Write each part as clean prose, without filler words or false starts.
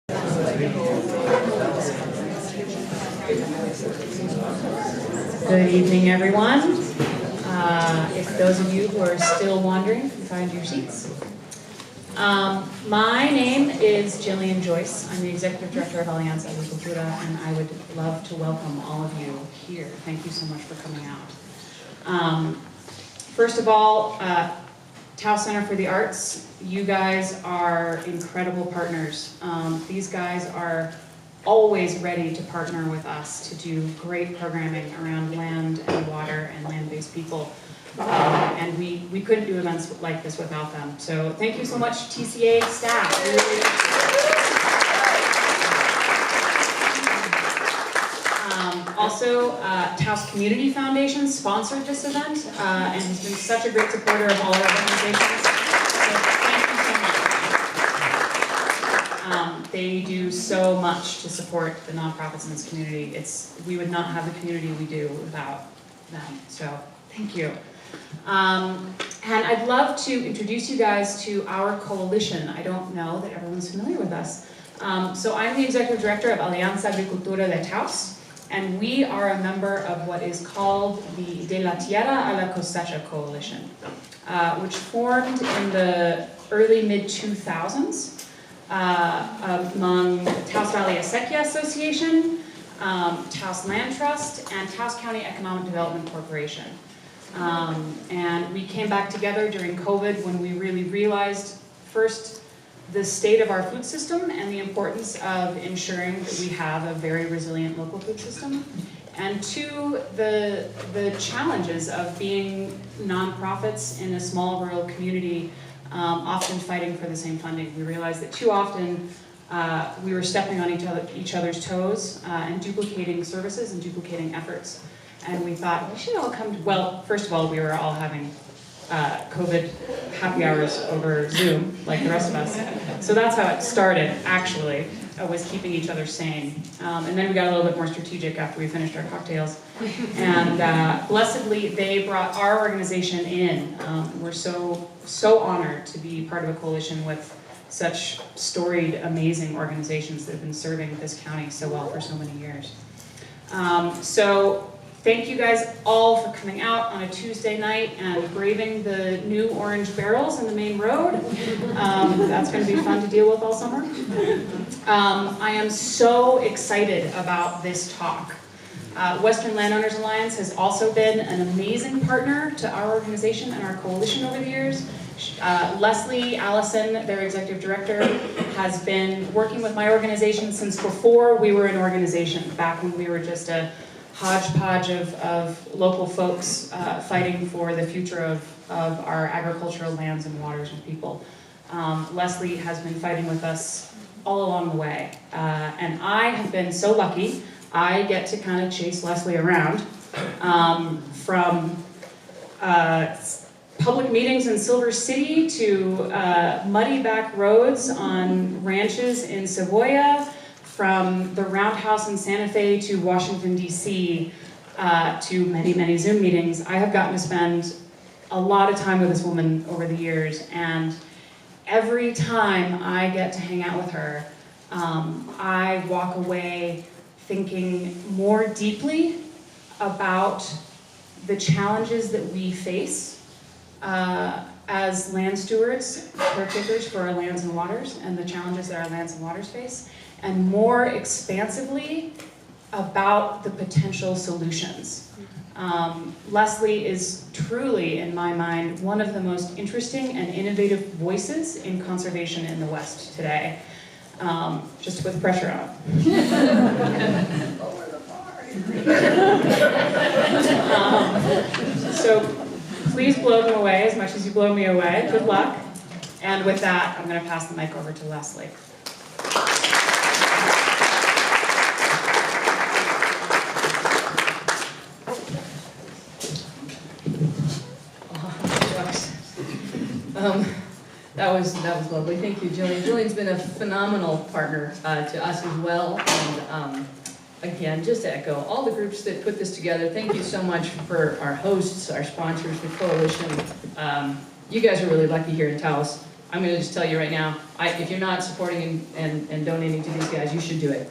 Good evening, everyone. If those of you who are still wandering, find your seats. My name is Jillian Joyce. I'm the Executive Director of Alianza, Agri-Cultura, and I would love to welcome all of you here. Thank you so much for coming out. First of all, Taos Center for the Arts, you guys are incredible partners. These guys are always ready to partner with us to do great programming around land and water and land-based people. And we couldn't do events like this without them. So thank you so much, TCA staff. Also, Taos Community Foundation sponsored this event and has been such a great supporter of all our organizations. So thank you so much. They do so much to support the nonprofits in this community. We would not have the community we do without them. So thank you. And I'd love to introduce you guys to our coalition. I don't know that everyone's familiar with us. So I'm the Executive Director of Alianza Agri-Cultura de Taos, and we are a member of what is called the De la Tierra a la Cosecha coalition, which formed in the early mid-2000s among Taos Valley Acequia Association, Taos Land Trust, and Taos County Economic Development Corporation. And we came back together during COVID when we really realized, first, the state of our food system and the importance of ensuring that we have a very resilient local food system. And two, the challenges of being nonprofits in a small rural community, often fighting for the same funding. We realized that too often we were stepping on each other's toes and duplicating services and duplicating efforts. And we thought, we should all come to, well, first of all, we were all having COVID happy hours over Zoom, like the rest of us. So that's how it started, actually, was keeping each other sane. And then we got a little bit more strategic after we finished our cocktails. And blessedly, they brought our organization in. We're so honored to be part of a coalition with such storied, amazing organizations that have been serving this county so well for so many years. So thank you guys all for coming out on a Tuesday night and braving the new orange barrels in the main road. That's going to be fun to deal with all summer. I am so excited about this talk. Western Landowners Alliance has also been an amazing partner to our organization and our coalition over the years. Lesli Allison, their executive director, has been working with my organization since before we were an organization, back when we were just a hodgepodge of local folks fighting for the future of our agricultural lands and waters and people. Lesli has been fighting with us all along the way. And I have been so lucky, I get to kind of chase Lesli around from public meetings in Silver City to muddy back roads on ranches in Savoia, from the Roundhouse in Santa Fe to Washington, D.C., to many, many Zoom meetings. I have gotten to spend a lot of time with this woman over the years, and every time I get to hang out with her, I walk away thinking more deeply about the challenges that we face as land stewards, caretakers for our lands and waters, and the challenges that our lands and waters face, and more expansively about the potential solutions. Lesli is truly, in my mind, one of the most interesting and innovative voices in conservation in the West today. Just to put the pressure on. So please blow them away as much as you blow me away. Good luck. And with that, I'm going to pass the mic over to Lesli. That was lovely. Thank you, Jillian. Jillian's been a phenomenal partner to us as well. And again, just to echo all the groups that put this together, thank you so much for our hosts, our sponsors, the coalition. You guys are really lucky here in Taos. I'm gonna just tell you right now, if you're not supporting and donating to these guys, you should do it.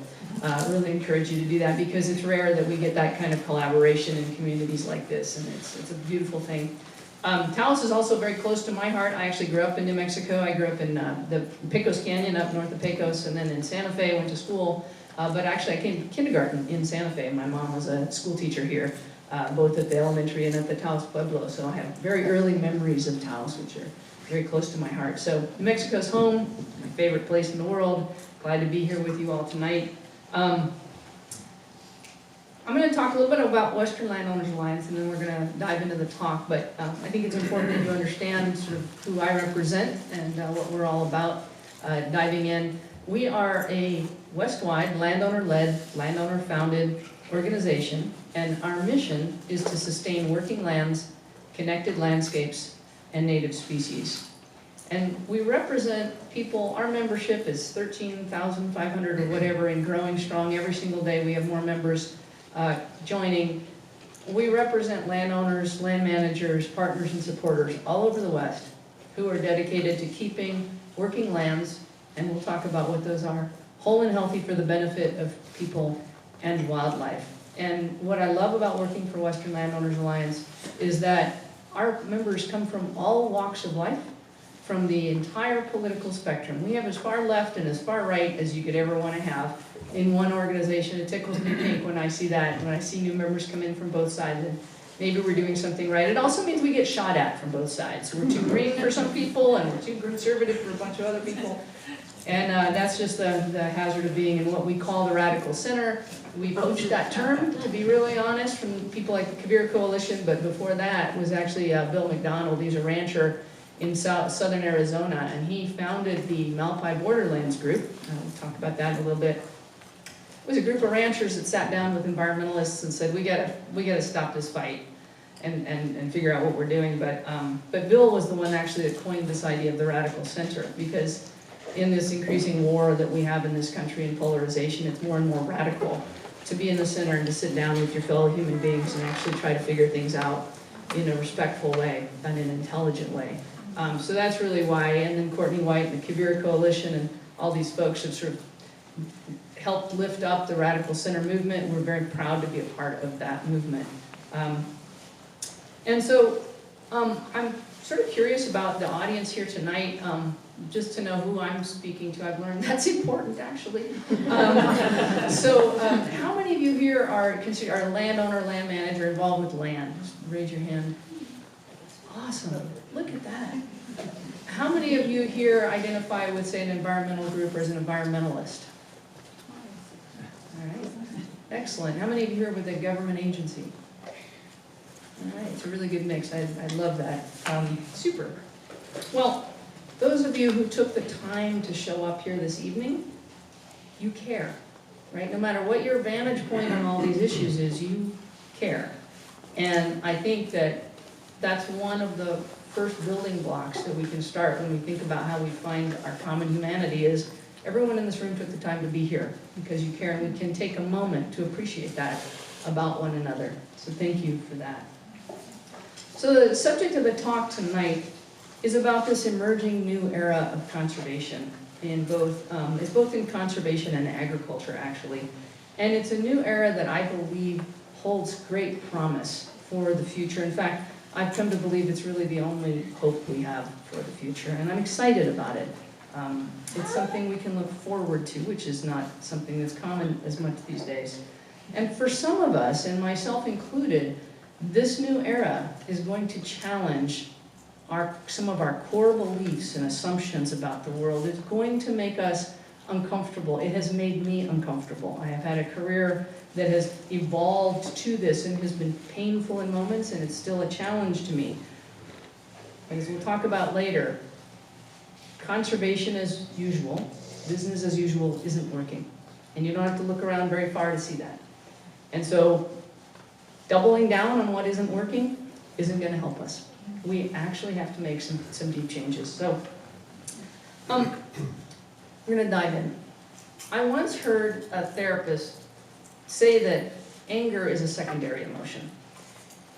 Really encourage you to do that because it's rare that we get that kind of collaboration in communities like this, and it's a beautiful thing. Taos is also very close to my heart. I actually grew up in New Mexico. I grew up in the Pecos Canyon up north of Pecos, and then in Santa Fe, went to school. But actually I came to kindergarten in Santa Fe. My mom was a school teacher here, both at the elementary and at the Taos Pueblo. So I have very early memories of Taos, which are very close to my heart. So New Mexico's home, my favorite place in the world. Glad to be here with you all tonight. I'm going to talk a little bit about Western Landowners Alliance, and then we're going to dive into the talk. But I think it's important that you understand sort of who I represent and what we're all about. Diving in, we are a West-wide, landowner-led, landowner-founded organization, and our mission is to sustain working lands, connected landscapes, and native species. And we represent people, our membership is 13,500 or whatever, and growing strong every single day. We have more members joining. We represent landowners, land managers, partners, and supporters all over the West who are dedicated to keeping working lands, and we'll talk about what those are, whole and healthy for the benefit of people and wildlife. And what I love about working for Western Landowners Alliance is that our members come from all walks of life, from the entire political spectrum. We have as far left and as far right as you could ever want to have in one organization. It tickles me pink when I see that, when I see new members come in from both sides, and maybe we're doing something right. It also means we get shot at from both sides. We're too green for some people, and we're too conservative for a bunch of other people. And that's just the hazard of being in what we call the radical center. We poached that term, to be really honest, from people like the Kabir Coalition, but before that was actually Bill McDonald. He's a rancher in southern Arizona, and he founded the Malpai Borderlands group. We'll talk about that in a little bit. It was a group of ranchers that sat down with environmentalists and said, we gotta stop this fight and figure out what we're doing. But Bill was the one actually that coined this idea of the radical center, because in this increasing war that we have in this country and polarization, it's more and more radical to be in the center and to sit down with your fellow human beings and actually try to figure things out in a respectful way and an intelligent way. So that's really why, and then Courtney White and the Kabir Coalition and all these folks have sort of helped lift up the Radical Center movement. We're very proud to be a part of that movement. And so I'm sort of curious about the audience here tonight, just to know who I'm speaking to. I've learned that's important, actually. So how many of you here are a landowner, land manager, involved with land? Just raise your hand. Awesome. Look at that. How many of you here identify with, say, an environmental group or as an environmentalist? All right. Excellent. How many of you here with a government agency? All right. It's a really good mix. I love that. Super. Well, those of you who took the time to show up here this evening, you care, right? No matter what your vantage point on all these issues is, you care. And I think that that's one of the first building blocks that we can start when we think about how we find our common humanity is everyone in this room took the time to be here because you care, and we can take a moment to appreciate that about one another. So thank you for that. So the subject of the talk tonight is about this emerging new era of conservation in both, it's both in conservation and agriculture actually. And it's a new era that I believe holds great promise for the future. In fact, I've come to believe it's really the only hope we have for the future, and I'm excited about it. It's something we can look forward to, which is not something that's common as much these days. And for some of us, and myself included, this new era is going to challenge some of our core beliefs and assumptions about the world. It's going to make us uncomfortable. It has made me uncomfortable. I have had a career that has evolved to this and has been painful in moments, and it's still a challenge to me. As we'll talk about later, conservation as usual, business as usual isn't working. And you don't have to look around very far to see that. And so doubling down on what isn't working isn't going to help us. We actually have to make some deep changes. So we're going to dive in. I once heard a therapist say that anger is a secondary emotion,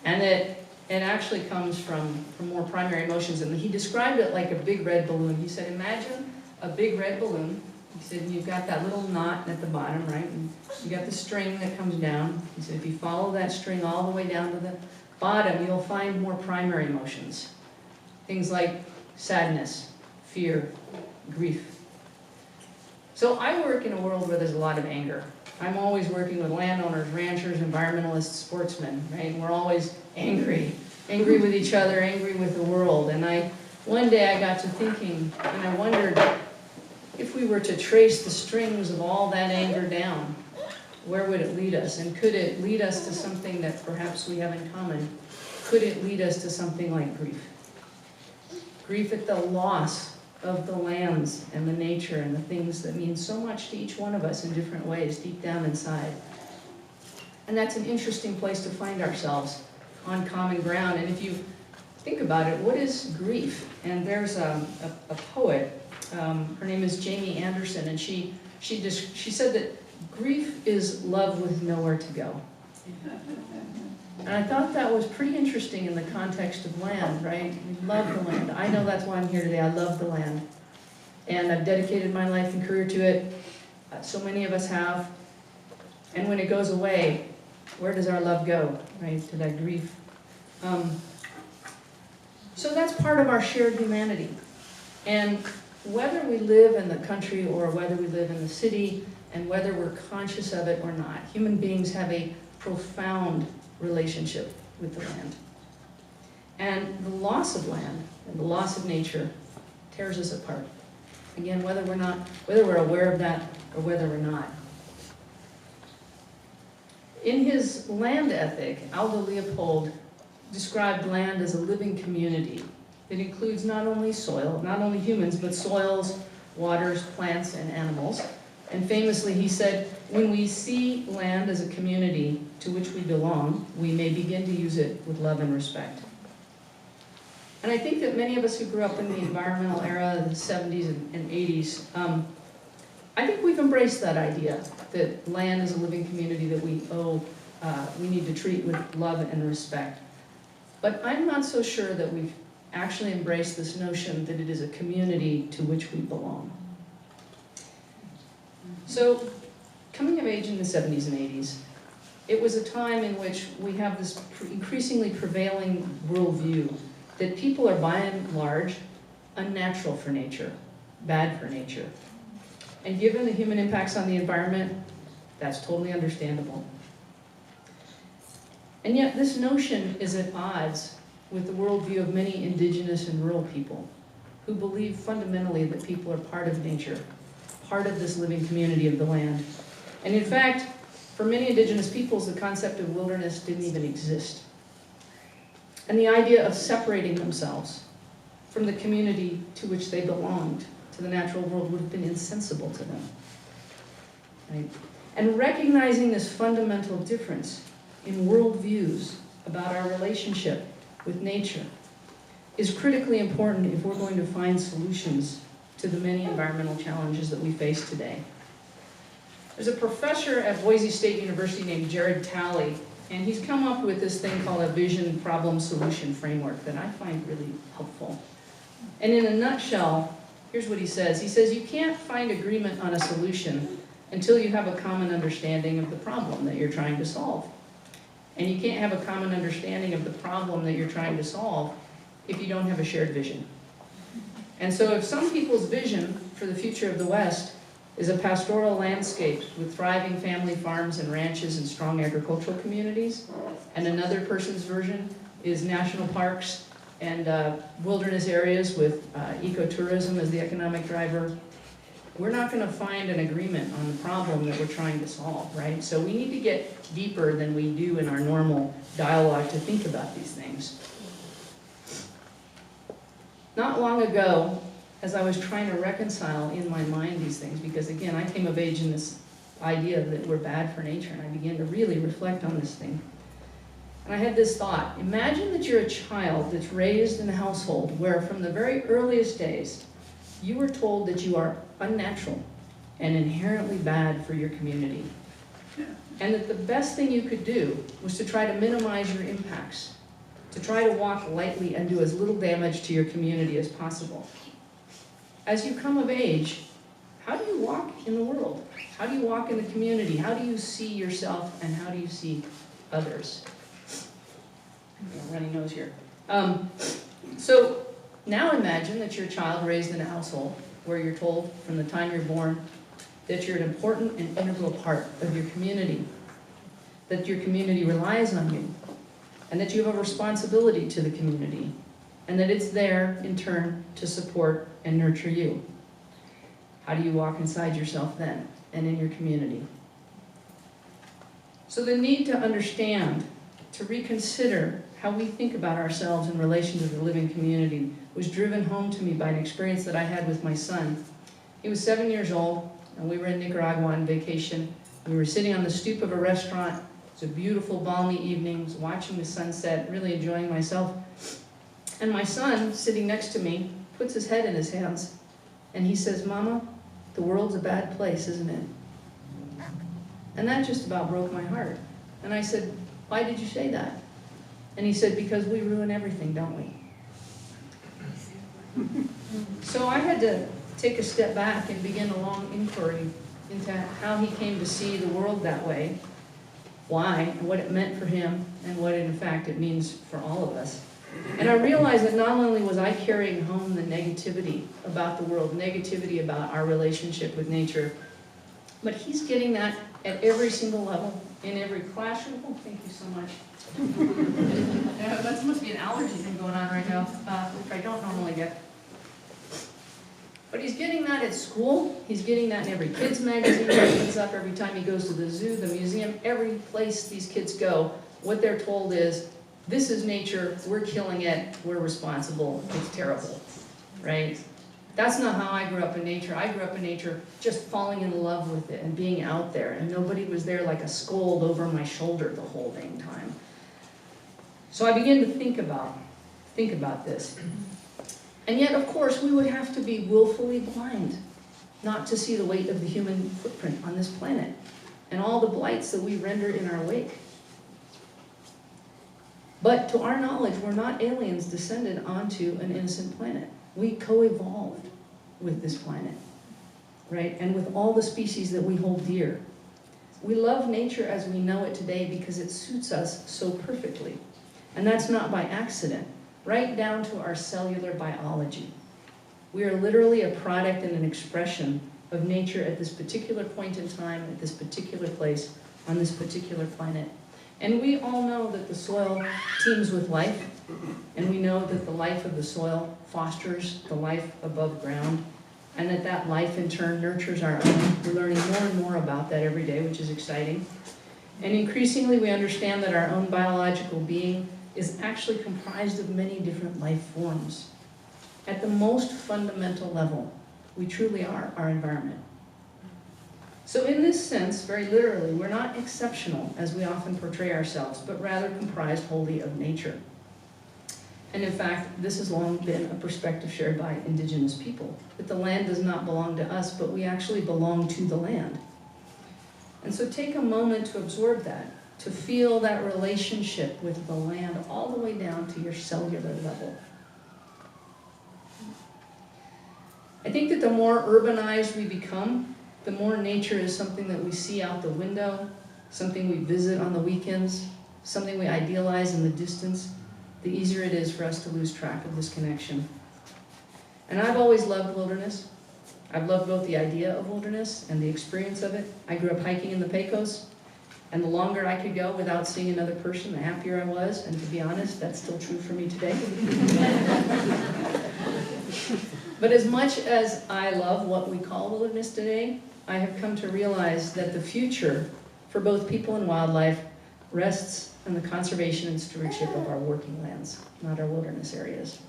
and that It actually comes from more primary emotions, and he described it like a big red balloon. He said, imagine a big red balloon. He said, and you've got that little knot at the bottom, right? And you got the string that comes down. He said, if you follow that string all the way down to the bottom, you'll find more primary emotions. Things like sadness, fear, grief. So I work in a world where there's a lot of anger. I'm always working with landowners, ranchers, environmentalists, sportsmen, right? We're always angry with each other, angry with the world. And one day I got to thinking, and I wondered if we were to trace the strings of all that anger down, where would it lead us? And could it lead us to something that perhaps we have in common? Could it lead us to something like grief? Grief at the loss of the lands and the nature and the things that mean so much to each one of us in different ways, deep down inside. And that's an interesting place to find ourselves, on common ground. And if you think about it, what is grief? And there's a poet, her name is Jamie Anderson, and she said that grief is love with nowhere to go. And I thought that was pretty interesting in the context of land, right? We love the land. I know that's why I'm here today. I love the land. And I've dedicated my life and career to it. So many of us have. And when it goes away, where does our love go, right? To that grief. So that's part of our shared humanity. And whether we live in the country or whether we live in the city, and whether we're conscious of it or not, human beings have a profound relationship with the land. And the loss of land and the loss of nature tears us apart. Again, whether we're aware of that or whether we're not. In his land ethic, Aldo Leopold described land as a living community. It includes not only soil, not only humans, but soils, waters, plants, and animals. And famously, he said, when we see land as a community to which we belong, we may begin to use it with love and respect. And I think that many of us who grew up in the environmental era, the 70s and 80s, I think we've embraced that idea, that land is a living community that we need to treat with love and respect. But I'm not so sure that we've actually embraced this notion that it is a community to which we belong. So, coming of age in the 70s and 80s, it was a time in which we have this increasingly prevailing worldview that people are by and large unnatural for nature, bad for nature. And given the human impacts on the environment, that's totally understandable. And yet this notion is at odds with the worldview of many indigenous and rural people who believe fundamentally that people are part of nature, part of this living community of the land. And in fact, for many indigenous peoples, the concept of wilderness didn't even exist. And the idea of separating themselves from the community to which they belonged, to the natural world, would have been insensible to them. Right? And recognizing this fundamental difference in worldviews about our relationship with nature is critically important if we're going to find solutions to the many environmental challenges that we face today. There's a professor at Boise State University named Jared Talley, and he's come up with this thing called a vision problem solution framework that I find really helpful. And in a nutshell, here's what he says. He says you can't find agreement on a solution until you have a common understanding of the problem that you're trying to solve. And you can't have a common understanding of the problem that you're trying to solve if you don't have a shared vision. And so if some people's vision for the future of the West is a pastoral landscape with thriving family farms and ranches and strong agricultural communities, and another person's version is national parks and wilderness areas with ecotourism as the economic driver, we're not going to find an agreement on the problem that we're trying to solve, right? So we need to get deeper than we do in our normal dialogue to think about these things. Not long ago, as I was trying to reconcile in my mind these things, because again, I came of age in this idea that we're bad for nature, and I began to really reflect on this thing. And I had this thought, imagine that you're a child that's raised in a household where from the very earliest days, you were told that you are unnatural and inherently bad for your community. And that the best thing you could do was to try to minimize your impacts to try to walk lightly and do as little damage to your community as possible. As you come of age, how do you walk in the world? How do you walk in the community? How do you see yourself and how do you see others? Runny nose here. So now imagine that you're a child raised in a household where you're told from the time you're born that you're an important and integral part of your community, that your community relies on you, and that you have a responsibility to the community, and that it's there in turn to support and nurture you. How do you walk inside yourself then and in your community? So the need to understand, to reconsider how we think about ourselves in relation to the living community was driven home to me by an experience that I had with my son. He was 7 years old, and we were in Nicaragua on vacation. We were sitting on the stoop of a restaurant. It was a beautiful, balmy evening. I was watching the sunset, really enjoying myself. And my son, sitting next to me, puts his head in his hands, and he says, "Mama, the world's a bad place, isn't it?" And that just about broke my heart. And I said, "Why did you say that?" And he said, "Because we ruin everything, don't we?" So I had to take a step back and begin a long inquiry into how he came to see the world that way, why, and what it meant for him, and what in fact it means for all of us. And I realized that not only was I carrying home the negativity about the world, negativity about our relationship with nature, but he's getting that at every single level, in every classroom. Oh, thank you so much. Yeah, that must be an allergy thing going on right now, which I don't normally get. But he's getting that at school. He's getting that in every kid's magazine that he picks up, every time he goes to the zoo, the museum, every place these kids go. What they're told is, this is nature, we're killing it, we're responsible, it's terrible, right? That's not how I grew up in nature. I grew up in nature just falling in love with it and being out there, and nobody was there like a scold over my shoulder the whole dang time. So I began to think about this. And yet, of course, we would have to be willfully blind not to see the weight of the human footprint on this planet and all the blights that we render in our wake. But to our knowledge, we're not aliens descended onto an innocent planet. We co-evolved with this planet, right? And with all the species that we hold dear. We love nature as we know it today because it suits us so perfectly. And that's not by accident, right down to our cellular biology. We are literally a product and an expression of nature at this particular point in time, at this particular place, on this particular planet. And we all know that the soil teems with life, and we know that the life of the soil fosters the life above ground, and that that life in turn nurtures our own. We're learning more and more about that every day, which is exciting. And increasingly we understand that our own biological being is actually comprised of many different life forms. At the most fundamental level, we truly are our environment. So in this sense, very literally, we're not exceptional as we often portray ourselves, but rather comprised wholly of nature. And in fact, this has long been a perspective shared by indigenous people, that the land does not belong to us, but we actually belong to the land. And so take a moment to absorb that, to feel that relationship with the land all the way down to your cellular level. I think that the more urbanized we become, the more nature is something that we see out the window, something we visit on the weekends, something we idealize in the distance, the easier it is for us to lose track of this connection. And I've always loved wilderness. I've loved both the idea of wilderness and the experience of it. I grew up hiking in the Pecos, and the longer I could go without seeing another person, the happier I was. And to be honest, that's still true for me today. But as much as I love what we call wilderness today, I have come to realize that the future for both people and wildlife rests in the conservation and stewardship of our working lands, not our wilderness areas.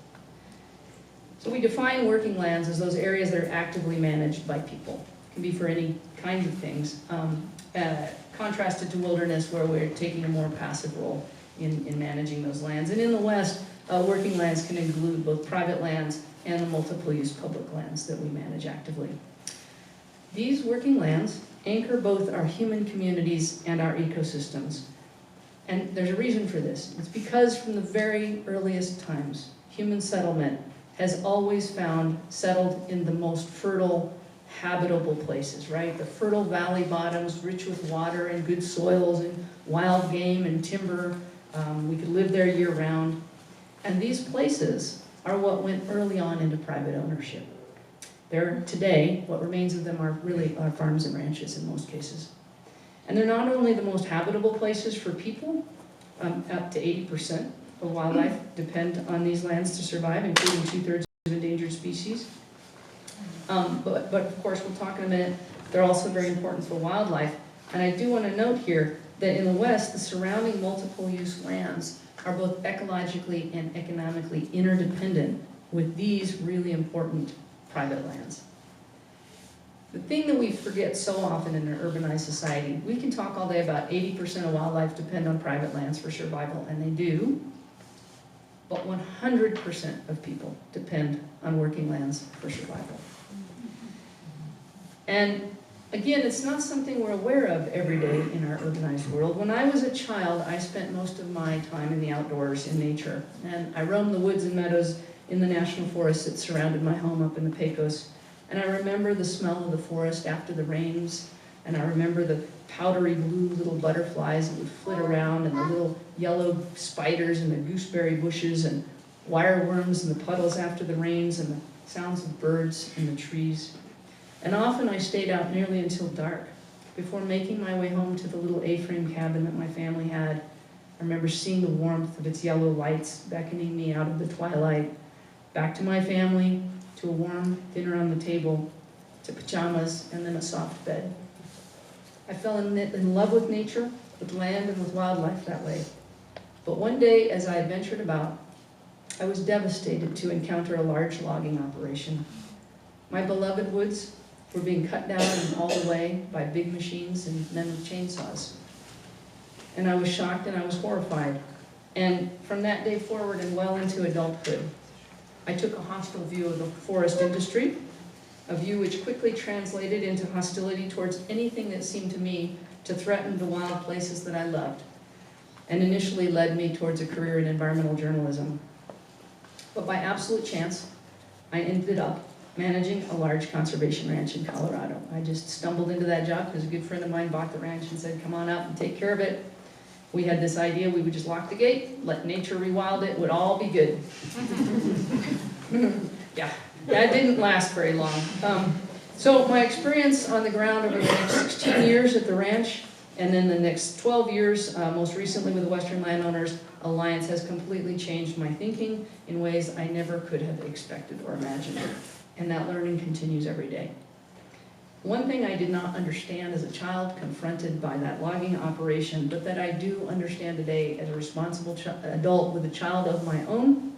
So we define working lands as those areas that are actively managed by people. It can be for any kind of things, contrasted to wilderness where we're taking a more passive role in managing those lands. And in the West, working lands can include both private lands and the multiple use public lands that we manage actively. These working lands anchor both our human communities and our ecosystems. And there's a reason for this. It's because from the very earliest times, human settlement has always found settled in the most fertile, habitable places, right? The fertile valley bottoms, rich with water and good soils and wild game and timber. We could live there year round. And these places are what went early on into private ownership. They're today, what remains of them are really farms and ranches in most cases. And they're not only the most habitable places for people, up to 80% of wildlife depend on these lands to survive, including 2/3 of endangered species. But of course, we'll talk in a minute, they're also very important for wildlife. And I do want to note here that in the West, the surrounding multiple use lands are both ecologically and economically interdependent with these really important private lands. The thing that we forget so often in an urbanized society, we can talk all day about 80% of wildlife depend on private lands for survival, and they do, but 100% of people depend on working lands for survival. And again, it's not something we're aware of every day in our urbanized world. When I was a child, I spent most of my time in the outdoors, in nature, and I roamed the woods and meadows in the national forest that surrounded my home up in the Pecos. And I remember the smell of the forest after the rains, and I remember the powdery blue little butterflies that would flit around, and the little yellow spiders in the gooseberry bushes, and wireworms in the puddles after the rains, and the sounds of birds in the trees. And often I stayed out nearly until dark before making my way home to the little A-frame cabin that my family had. I remember seeing the warmth of its yellow lights beckoning me out of the twilight, back to my family, to a warm dinner on the table, to pajamas, and then a soft bed. I fell in love with nature, with land, and with wildlife that way. But one day, as I adventured about, I was devastated to encounter a large logging operation. My beloved woods were being cut down and hauled away by big machines and men with chainsaws. And I was shocked and I was horrified. And from that day forward and well into adulthood, I took a hostile view of the forest industry, a view which quickly translated into hostility towards anything that seemed to me to threaten the wild places that I loved, and initially led me towards a career in environmental journalism. But by absolute chance, I ended up managing a large conservation ranch in Colorado. I just stumbled into that job because a good friend of mine bought the ranch and said, come on out and take care of it. We had this idea we would just lock the gate, let nature rewild it, would all be good. Yeah, that didn't last very long. So my experience on the ground over the next 16 years at the ranch, and then the next 12 years, most recently with the Western Landowners Alliance, has completely changed my thinking in ways I never could have expected or imagined. And that learning continues every day. One thing I did not understand as a child confronted by that logging operation, but that I do understand today as a responsible adult with a child of my own,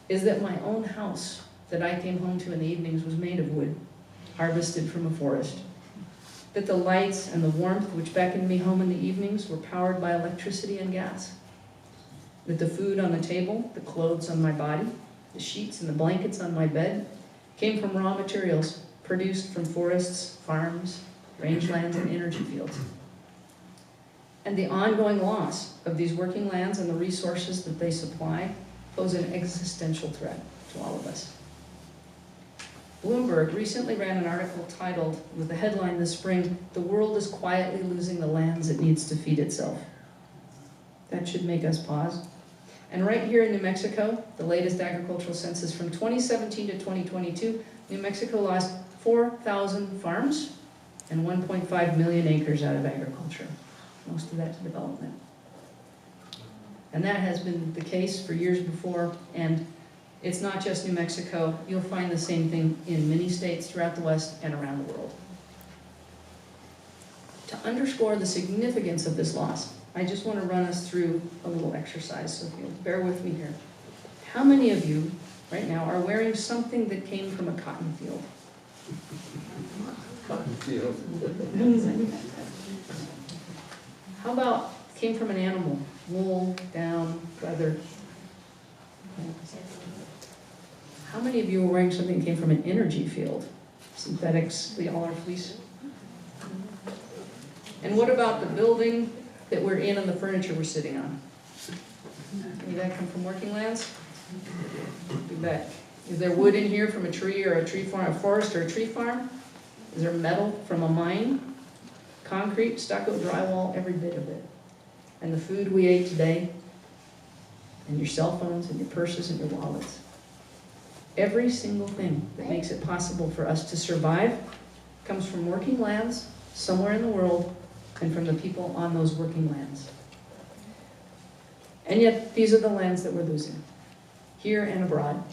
is that my own house that I came home to in the evenings was made of wood, harvested from a forest. That the lights and the warmth which beckoned me home in the evenings were powered by electricity and gas. That the food on the table, the clothes on my body, the sheets and the blankets on my bed came from raw materials produced from forests, farms, rangelands, and energy fields. And the ongoing loss of these working lands and the resources that they supply pose an existential threat to all of us. Bloomberg recently ran an article titled, with the headline this spring, "The world is quietly losing the lands it needs to feed itself." That should make us pause. And right here in New Mexico, the latest agricultural census from 2017 to 2022, New Mexico lost 4,000 farms and 1.5 million acres out of agriculture, most of that to development. And that has been the case for years before, and it's not just New Mexico. You'll find the same thing in many states throughout the West and around the world. To underscore the significance of this loss, I just want to run us through a little exercise, so if you'll bear with me here. How many of you right now are wearing something that came from a cotton field? Cotton field. How about came from an animal? Wool, down, leather. How many of you are wearing something that came from an energy field? Synthetics, all our fleece. And what about the building that we're in and the furniture we're sitting on? Any of that come from working lands? You bet. Is there wood in here from a tree or a tree farm, a forest or a tree farm? Is there metal from a mine? Concrete, stucco, drywall, every bit of it. And the food we ate today, and your cell phones and your purses and your wallets. Every single thing that makes it possible for us to survive comes from working lands somewhere in the world and from the people on those working lands. And yet, these are the lands that we're losing, here and abroad.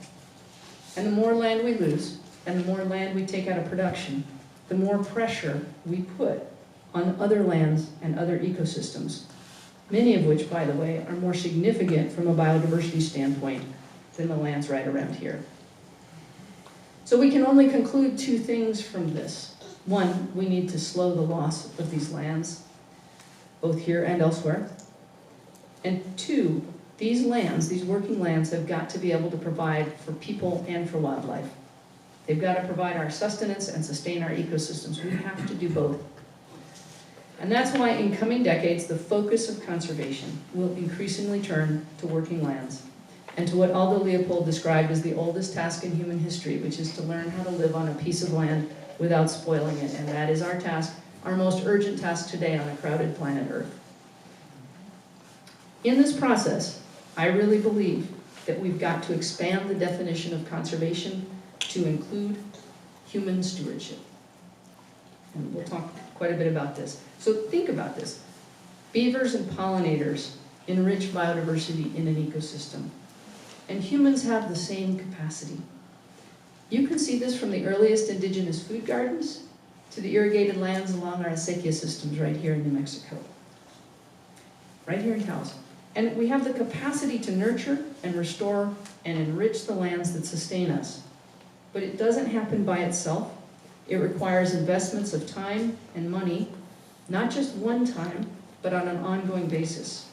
And the more land we lose, and the more land we take out of production, the more pressure we put on other lands and other ecosystems, many of which, by the way, are more significant from a biodiversity standpoint than the lands right around here. So we can only conclude two things from this. One, we need to slow the loss of these lands, both here and elsewhere. And two, these lands, these working lands, have got to be able to provide for people and for wildlife. They've got to provide our sustenance and sustain our ecosystems. We have to do both. And that's why in coming decades, the focus of conservation will increasingly turn to working lands and to what Aldo Leopold described as the oldest task in human history, which is to learn how to live on a piece of land without spoiling it. And that is our task, our most urgent task today on a crowded planet Earth. In this process, I really believe that we've got to expand the definition of conservation to include human stewardship. And we'll talk quite a bit about this. So think about this. Beavers and pollinators enrich biodiversity in an ecosystem. And humans have the same capacity. You can see this from the earliest indigenous food gardens to the irrigated lands along our Acequia systems right here in New Mexico. Right here in Taos. And we have the capacity to nurture and restore and enrich the lands that sustain us. But it doesn't happen by itself. It requires investments of time and money, not just one time, but on an ongoing basis.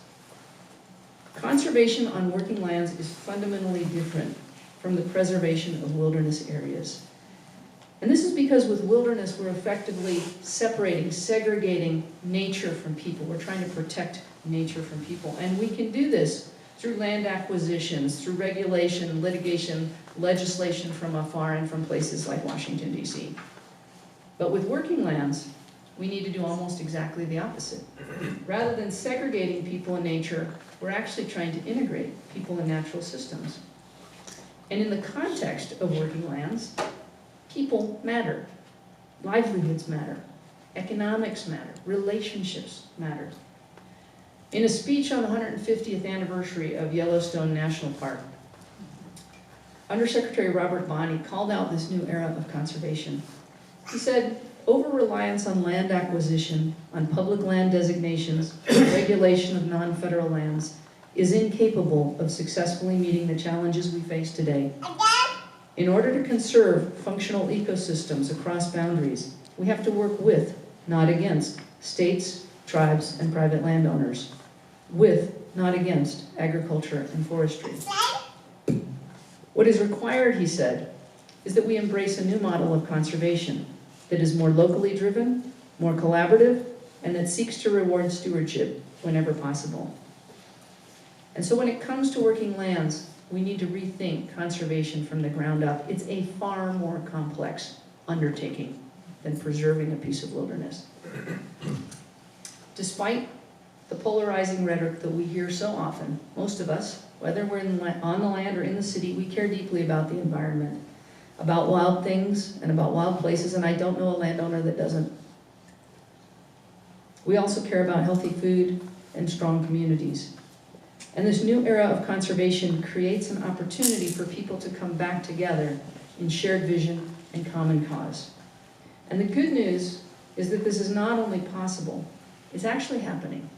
Conservation on working lands is fundamentally different from the preservation of wilderness areas. And this is because with wilderness, we're effectively separating, segregating nature from people. We're trying to protect nature from people. And we can do this through land acquisitions, through regulation, litigation, legislation from afar and from places like Washington, D.C. But with working lands, we need to do almost exactly the opposite. Rather than segregating people and nature, we're actually trying to integrate people and natural systems. And in the context of working lands, people matter, livelihoods matter, economics matter, relationships matter. In a speech on the 150th anniversary of Yellowstone National Park, Undersecretary Robert Bonney called out this new era of conservation. He said, over-reliance on land acquisition, on public land designations, regulation of non-federal lands is incapable of successfully meeting the challenges we face today. In order to conserve functional ecosystems across boundaries, we have to work with, not against, states, tribes, and private landowners. With, not against, agriculture and forestry. What is required, he said, is that we embrace a new model of conservation that is more locally driven, more collaborative, and that seeks to reward stewardship whenever possible. And so when it comes to working lands, we need to rethink conservation from the ground up. It's a far more complex undertaking than preserving a piece of wilderness. Despite the polarizing rhetoric that we hear so often, most of us, whether we're on the land or in the city, we care deeply about the environment, about wild things and about wild places, and I don't know a landowner that doesn't. We also care about healthy food and strong communities. And this new era of conservation creates an opportunity for people to come back together in shared vision and common cause. And the good news is that this is not only possible, it's actually happening.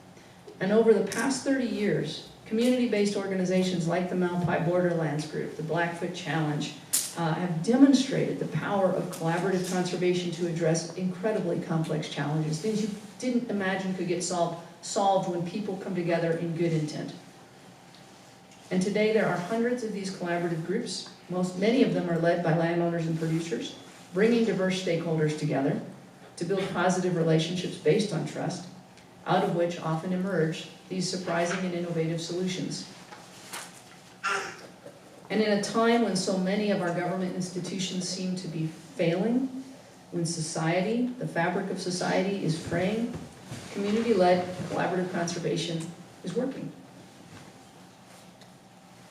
And over the past 30 years, community-based organizations like the Malpai Borderlands Group, the Blackfoot Challenge, have demonstrated the power of collaborative conservation to address incredibly complex challenges, things you didn't imagine could get solved when people come together in good intent. And today there are hundreds of these collaborative groups. Many of them are led by landowners and producers, bringing diverse stakeholders together to build positive relationships based on trust. out of which often emerge these surprising and innovative solutions. And in a time when so many of our government institutions seem to be failing, when society, the fabric of society, is fraying, community-led collaborative conservation is working.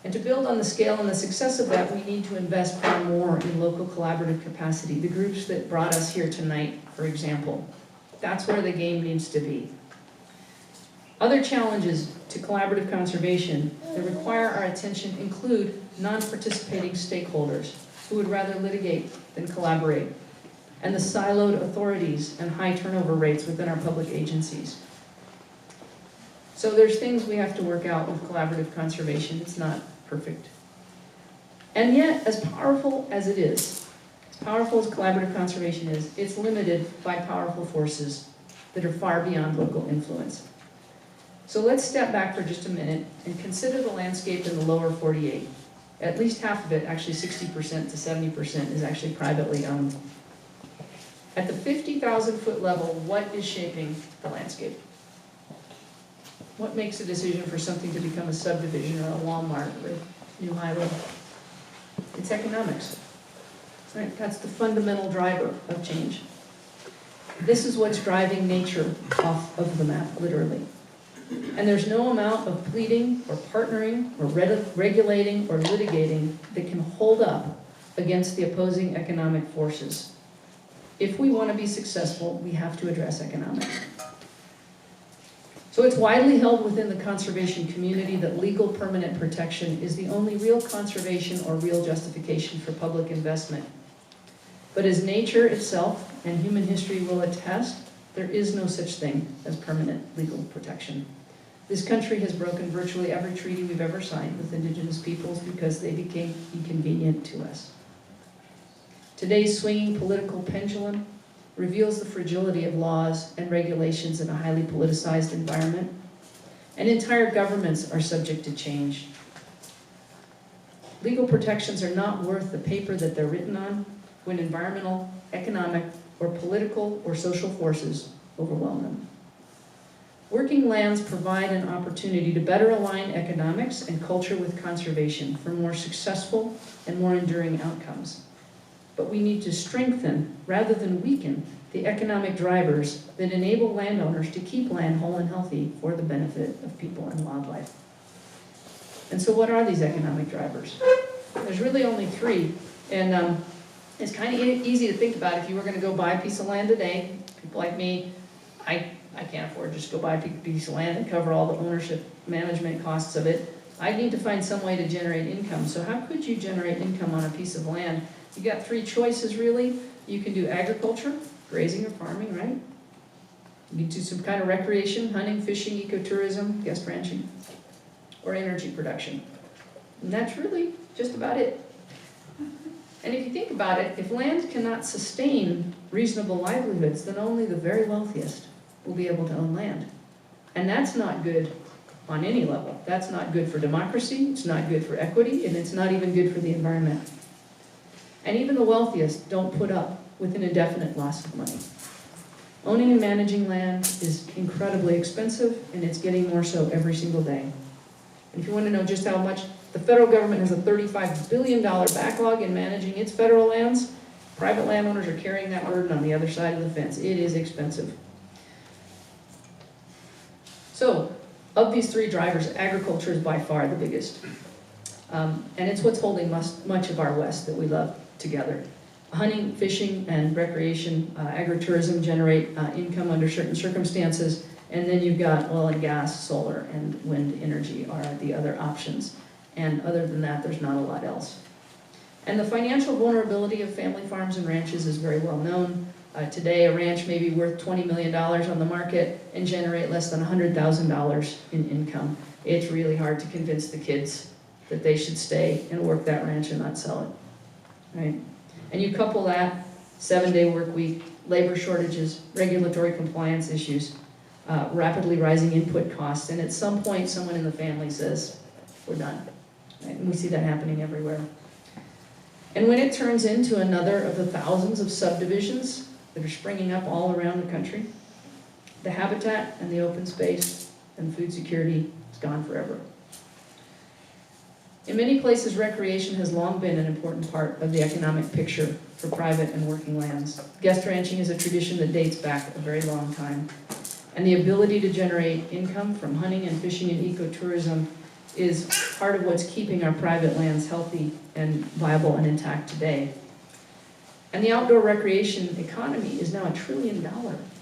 And to build on the scale and the success of that, we need to invest far more in local collaborative capacity. The groups that brought us here tonight, for example, that's where the game needs to be. Other challenges to collaborative conservation that require our attention include non-participating stakeholders who would rather litigate than collaborate, and the siloed authorities and high turnover rates within our public agencies. So there's things we have to work out with collaborative conservation. It's not perfect. And yet, as powerful as it is, as powerful as collaborative conservation is, it's limited by powerful forces that are far beyond local influence. So let's step back for just a minute and consider the landscape in the lower 48. At least half of it, actually 60% to 70%, is actually privately owned. At the 50,000 foot level, what is shaping the landscape? What makes a decision for something to become a subdivision or a Walmart or a new highway? It's economics. Right? That's the fundamental driver of change. This is what's driving nature off of the map, literally. And there's no amount of pleading or partnering or regulating or litigating that can hold up against the opposing economic forces. If we want to be successful, we have to address economics. So it's widely held within the conservation community that legal permanent protection is the only real conservation or real justification for public investment. But as nature itself and human history will attest, there is no such thing as permanent legal protection. This country has broken virtually every treaty we've ever signed with indigenous peoples because they became inconvenient to us. Today's swinging political pendulum reveals the fragility of laws and regulations in a highly politicized environment, and entire governments are subject to change. Legal protections are not worth the paper that they're written on when environmental, economic, or political or social forces overwhelm them. Working lands provide an opportunity to better align economics and culture with conservation for more successful and more enduring outcomes. But we need to strengthen, rather than weaken, the economic drivers that enable landowners to keep land whole and healthy for the benefit of people and wildlife. And so what are these economic drivers? There's really only three, and it's kind of easy to think about. If you were going to go buy a piece of land today, people like me, I can't afford to just go buy a piece of land and cover all the ownership management costs of it. I need to find some way to generate income. So how could you generate income on a piece of land? You got three choices, really. You can do agriculture, grazing or farming, right? You can do some kind of recreation, hunting, fishing, ecotourism, guest ranching, or energy production. And that's really just about it. And if you think about it, if land cannot sustain reasonable livelihoods, then only the very wealthiest will be able to own land. And that's not good on any level. That's not good for democracy, it's not good for equity, and it's not even good for the environment. And even the wealthiest don't put up with an indefinite loss of money. Owning and managing land is incredibly expensive, and it's getting more so every single day. And if you want to know just how much, the federal government has a $35 billion backlog in managing its federal lands. Private landowners are carrying that burden on the other side of the fence. It is expensive. So, of these three drivers, agriculture is by far the biggest. And it's what's holding much of our West that we love together. Hunting, fishing, and recreation, agritourism generate income under certain circumstances, and then you've got oil and gas, solar, and wind energy are the other options. And other than that, there's not a lot else. And the financial vulnerability of family farms and ranches is very well known. Today, a ranch may be worth $20 million on the market and generate less than $100,000 in income. It's really hard to convince the kids that they should stay and work that ranch and not sell it, right? And you couple that, 7-day work week, labor shortages, regulatory compliance issues, rapidly rising input costs, and at some point, someone in the family says, we're done, right? And we see that happening everywhere. And when it turns into another of the thousands of subdivisions that are springing up all around the country, The habitat and the open space and food security is gone forever. In many places, recreation has long been an important part of the economic picture for private and working lands. Guest ranching is a tradition that dates back a very long time. And the ability to generate income from hunting and fishing and ecotourism is part of what's keeping our private lands healthy and viable and intact today. And the outdoor recreation economy is now $1 trillion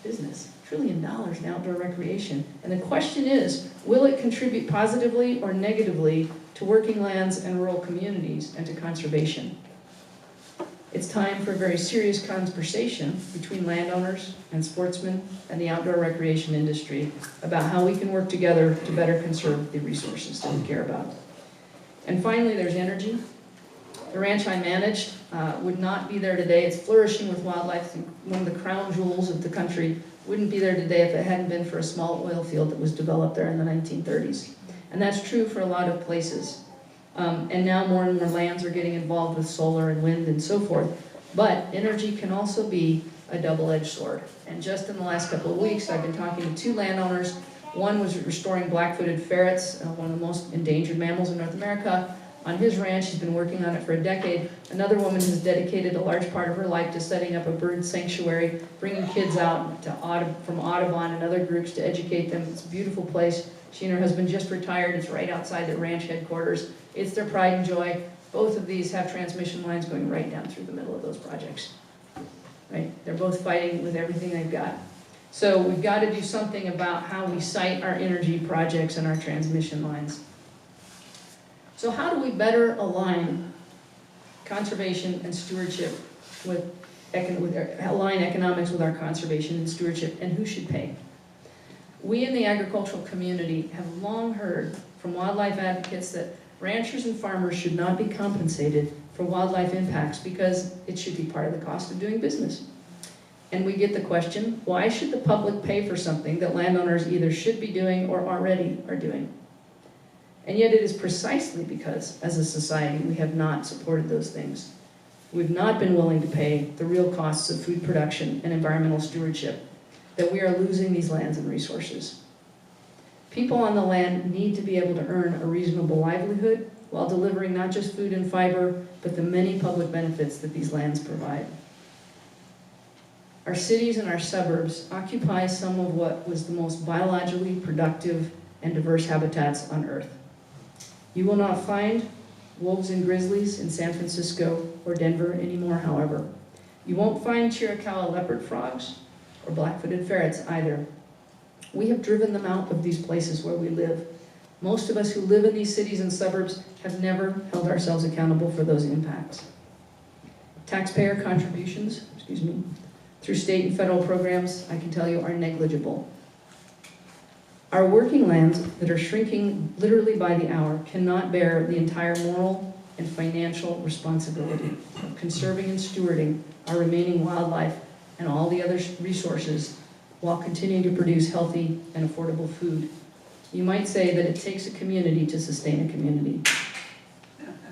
business, $1 trillion in outdoor recreation. And the question is, will it contribute positively or negatively to working lands and rural communities and to conservation? It's time for a very serious conversation between landowners and sportsmen and the outdoor recreation industry about how we can work together to better conserve the resources that we care about. And finally, there's energy. The ranch I managed would not be there today. It's flourishing with wildlife, one of the crown jewels of the country. Wouldn't be there today if it hadn't been for a small oil field that was developed there in the 1930s. And that's true for a lot of places. And now more and more lands are getting involved with solar and wind and so forth. But energy can also be a double-edged sword. And just in the last couple of weeks, I've been talking to two landowners. One was restoring black-footed ferrets, one of the most endangered mammals in North America. On his ranch, he's been working on it for a decade. Another woman has dedicated a large part of her life to setting up a bird sanctuary, bringing kids out from Audubon and other groups to educate them. It's a beautiful place. She and her husband just retired. It's right outside the ranch headquarters. It's their pride and joy. Both of these have transmission lines going right down through the middle of those projects. Right? They're both fighting with everything they've got. So we've got to do something about how we site our energy projects and our transmission lines. So how do we better align conservation and stewardship align economics with our conservation and stewardship, and who should pay? We in the agricultural community have long heard from wildlife advocates that ranchers and farmers should not be compensated for wildlife impacts because it should be part of the cost of doing business. And we get the question, why should the public pay for something that landowners either should be doing or already are doing? And yet it is precisely because, as a society, we have not supported those things. We've not been willing to pay the real costs of food production and environmental stewardship, that we are losing these lands and resources. People on the land need to be able to earn a reasonable livelihood while delivering not just food and fiber, but the many public benefits that these lands provide. Our cities and our suburbs occupy some of what was the most biologically productive and diverse habitats on Earth. You will not find wolves and grizzlies in San Francisco or Denver anymore, however. You won't find Chiricahua leopard frogs or black-footed ferrets either. We have driven them out of these places where we live. Most of us who live in these cities and suburbs have never held ourselves accountable for those impacts. Taxpayer contributions, through state and federal programs, I can tell you, are negligible. Our working lands that are shrinking literally by the hour cannot bear the entire moral and financial responsibility of conserving and stewarding our remaining wildlife and all the other resources while continuing to produce healthy and affordable food. You might say that it takes a community to sustain a community.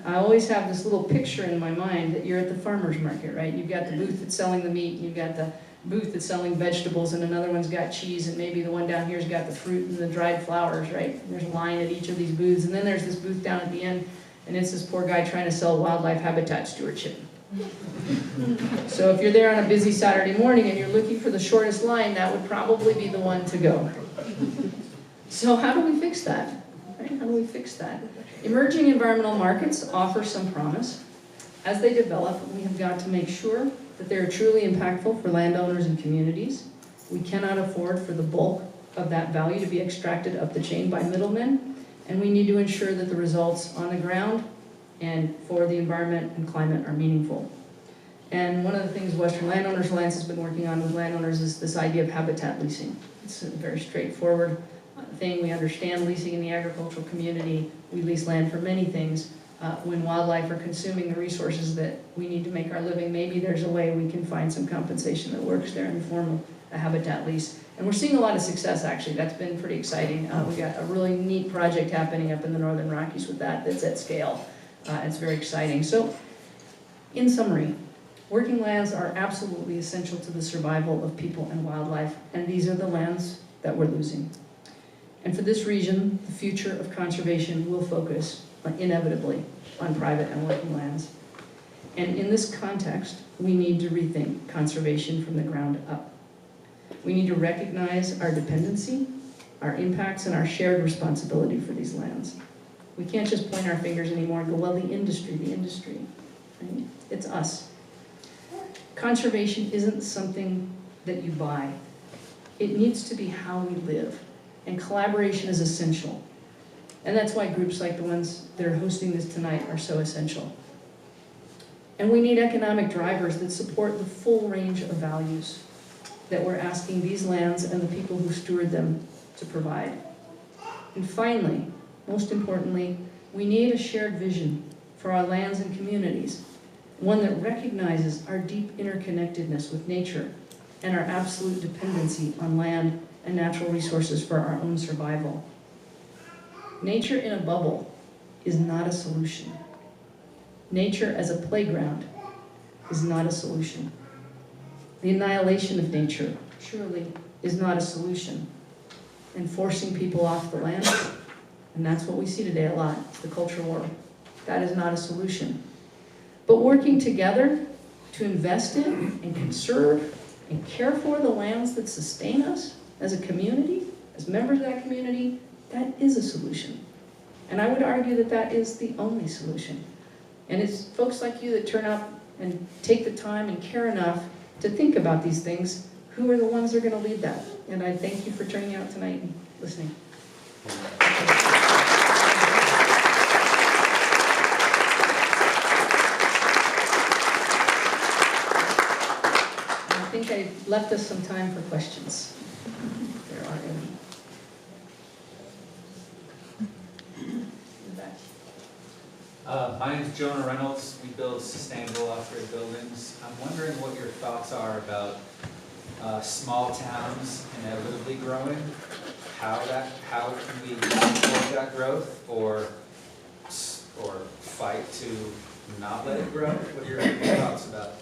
I always have this little picture in my mind that you're at the farmer's market, right? You've got the booth that's selling the meat, and you've got the booth that's selling vegetables, and another one's got cheese, and maybe the one down here's got the fruit and the dried flowers, right? And there's a line at each of these booths, and then there's this booth down at the end, and it's this poor guy trying to sell wildlife habitat stewardship. So if you're there on a busy Saturday morning and you're looking for the shortest line, that would probably be the one to go. So how do we fix that? Right? How do we fix that? Emerging environmental markets offer some promise. As they develop, we have got to make sure that they're truly impactful for landowners and communities. We cannot afford for the bulk of that value to be extracted up the chain by middlemen, and we need to ensure that the results on the ground and for the environment and climate are meaningful. And one of the things Western Landowners Alliance has been working on with landowners is this idea of habitat leasing. It's a very straightforward thing. We understand leasing in the agricultural community. We lease land for many things. When wildlife are consuming the resources that we need to make our living, maybe there's a way we can find some compensation that works there in the form of a habitat lease. And we're seeing a lot of success, actually. That's been pretty exciting. We got a really neat project happening up in the Northern Rockies with that's at scale. It's very exciting. So, in summary, Working lands are absolutely essential to the survival of people and wildlife, and these are the lands that we're losing. And for this region, the future of conservation will focus inevitably on private and working lands. And in this context, we need to rethink conservation from the ground up. We need to recognize our dependency, our impacts, and our shared responsibility for these lands. We can't just point our fingers anymore and go, well, the industry, right? It's us. Conservation isn't something that you buy. It needs to be how we live, and collaboration is essential. And that's why groups like the ones that are hosting this tonight are so essential. And we need economic drivers that support the full range of values that we're asking these lands and the people who steward them to provide. And finally, most importantly, we need a shared vision for our lands and communities, one that recognizes our deep interconnectedness with nature and our absolute dependency on land and natural resources for our own survival. Nature in a bubble is not a solution. Nature as a playground is not a solution. The annihilation of nature surely is not a solution. And forcing people off the land, and that's what we see today a lot, it's the culture war. That is not a solution. But working together to invest in and conserve and care for the lands that sustain us as a community, as members of that community, that is a solution. And I would argue that that is the only solution. And it's folks like you that turn up and take the time and care enough to think about these things who are the ones that are going to lead that. And I thank you for turning out tonight and listening. I think I left us some time for questions. If there are any. My name is Jonah Reynolds. We build sustainable off-grid buildings. I'm wondering what your thoughts are about small towns inevitably growing. How can we support that growth, or fight to not let it grow? What are your thoughts about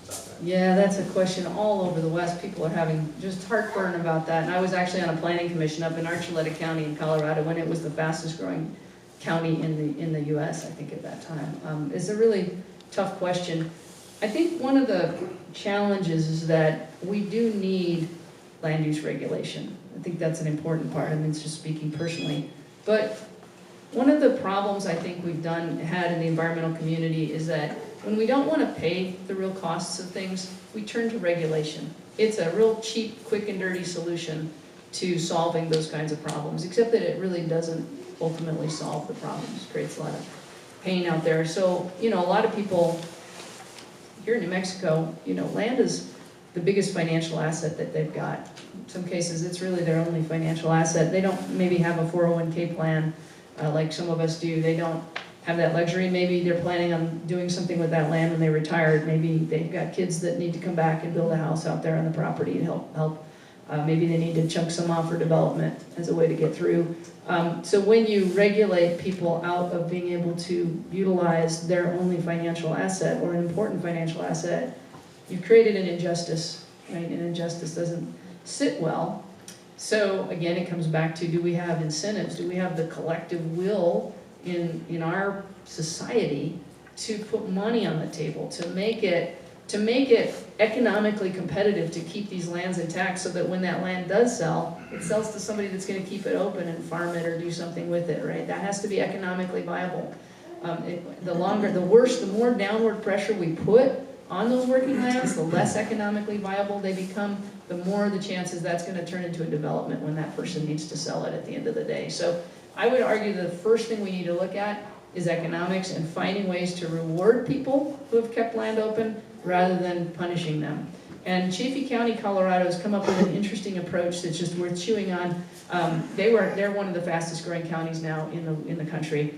that? Yeah, that's a question all over the West. People are having just heartburn about that. And I was actually on a planning commission up in Archuleta County in Colorado when it was the fastest growing county in the U.S., I think, at that time. It's a really tough question. I think one of the challenges is that we do need land use regulation. I think that's an important part. I mean, it's just speaking personally. But one of the problems I think we've had in the environmental community is that when we don't want to pay the real costs of things, we turn to regulation. It's a real cheap, quick and dirty solution to solving those kinds of problems, except that it really doesn't ultimately solve the problems. It creates a lot of pain out there. So, a lot of people here in New Mexico, land is the biggest financial asset that they've got. In some cases, it's really their only financial asset. They don't maybe have a 401k plan like some of us do. They don't have that luxury. Maybe they're planning on doing something with that land when they retired. Maybe they've got kids that need to come back and build a house out there on the property and help. Maybe they need to chunk some off for development as a way to get through. So when you regulate people out of being able to utilize their only financial asset or an important financial asset, you've created an injustice, right? And injustice doesn't sit well. So again, it comes back to, do we have incentives? Do we have the collective will in our society to put money on the table, to make it economically competitive to keep these lands intact, so that when that land does sell, it sells to somebody that's going to keep it open and farm it or do something with it, right? That has to be economically viable. The more downward pressure we put on those working lands, the less economically viable they become, the more the chances that's going to turn into a development when that person needs to sell it at the end of the day. So I would argue the first thing we need to look at is economics and finding ways to reward people who have kept land open rather than punishing them. And Chaffee County, Colorado has come up with an interesting approach that's just worth chewing on. They're one of the fastest growing counties now in the country.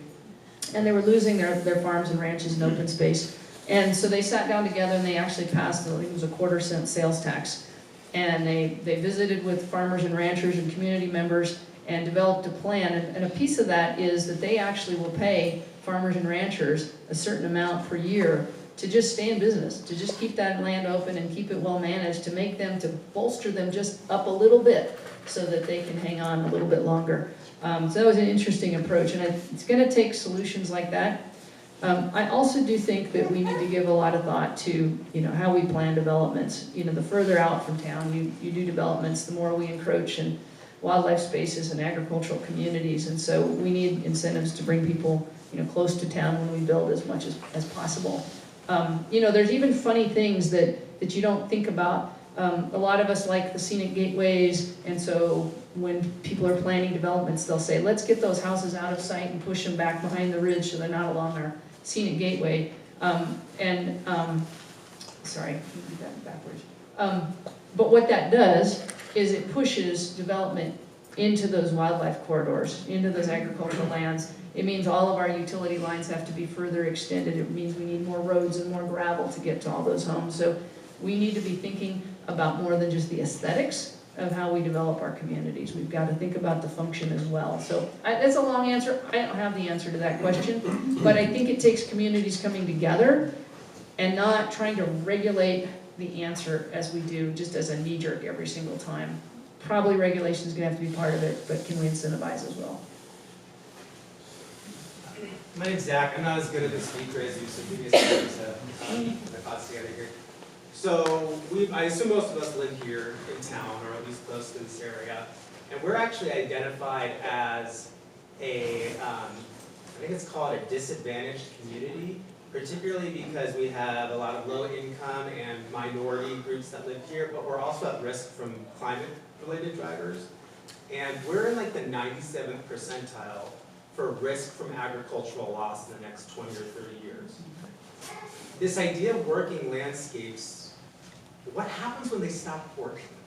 And they were losing their farms and ranches and open space. And so they sat down together and they actually passed, I think it was a 1/4-cent sales tax. And they visited with farmers and ranchers and community members and developed a plan. And a piece of that is that they actually will pay farmers and ranchers a certain amount per year to just stay in business, to just keep that land open and keep it well managed, to make them, to bolster them just up a little bit so that they can hang on a little bit longer. So that was an interesting approach, and it's gonna take solutions like that. I also do think that we need to give a lot of thought to, how we plan developments. The further out from town you do developments, the more we encroach in wildlife spaces and agricultural communities, and so we need incentives to bring people, close to town when we build as much as possible. There's even funny things that you don't think about. A lot of us like the scenic gateways, and so when people are planning developments, they'll say, let's get those houses out of sight and push them back behind the ridge so they're not along our scenic gateway. Sorry, let me do that backwards. But what that does is it pushes development into those wildlife corridors, into those agricultural lands. It means all of our utility lines have to be further extended. It means we need more roads and more gravel to get to all those homes. So we need to be thinking about more than just the aesthetics of how we develop our communities. We've got to think about the function as well. So that's a long answer. I don't have the answer to that question, but I think it takes communities coming together and not trying to regulate the answer as we do, just as a knee-jerk every single time. Probably regulation is going to have to be part of it, but can we incentivize as well? My name's Zach. I'm not as good of a speaker as you, so give me a second to put my thoughts together here. So I assume most of us live here in town, or at least close to this area, and we're actually identified as I think it's called a disadvantaged community, particularly because we have a lot of low income and minority groups that live here, but we're also at risk from climate-related drivers. And we're in like the 97th percentile for risk from agricultural loss in the next 20 or 30 years. This idea of working landscapes, what happens when they stop working?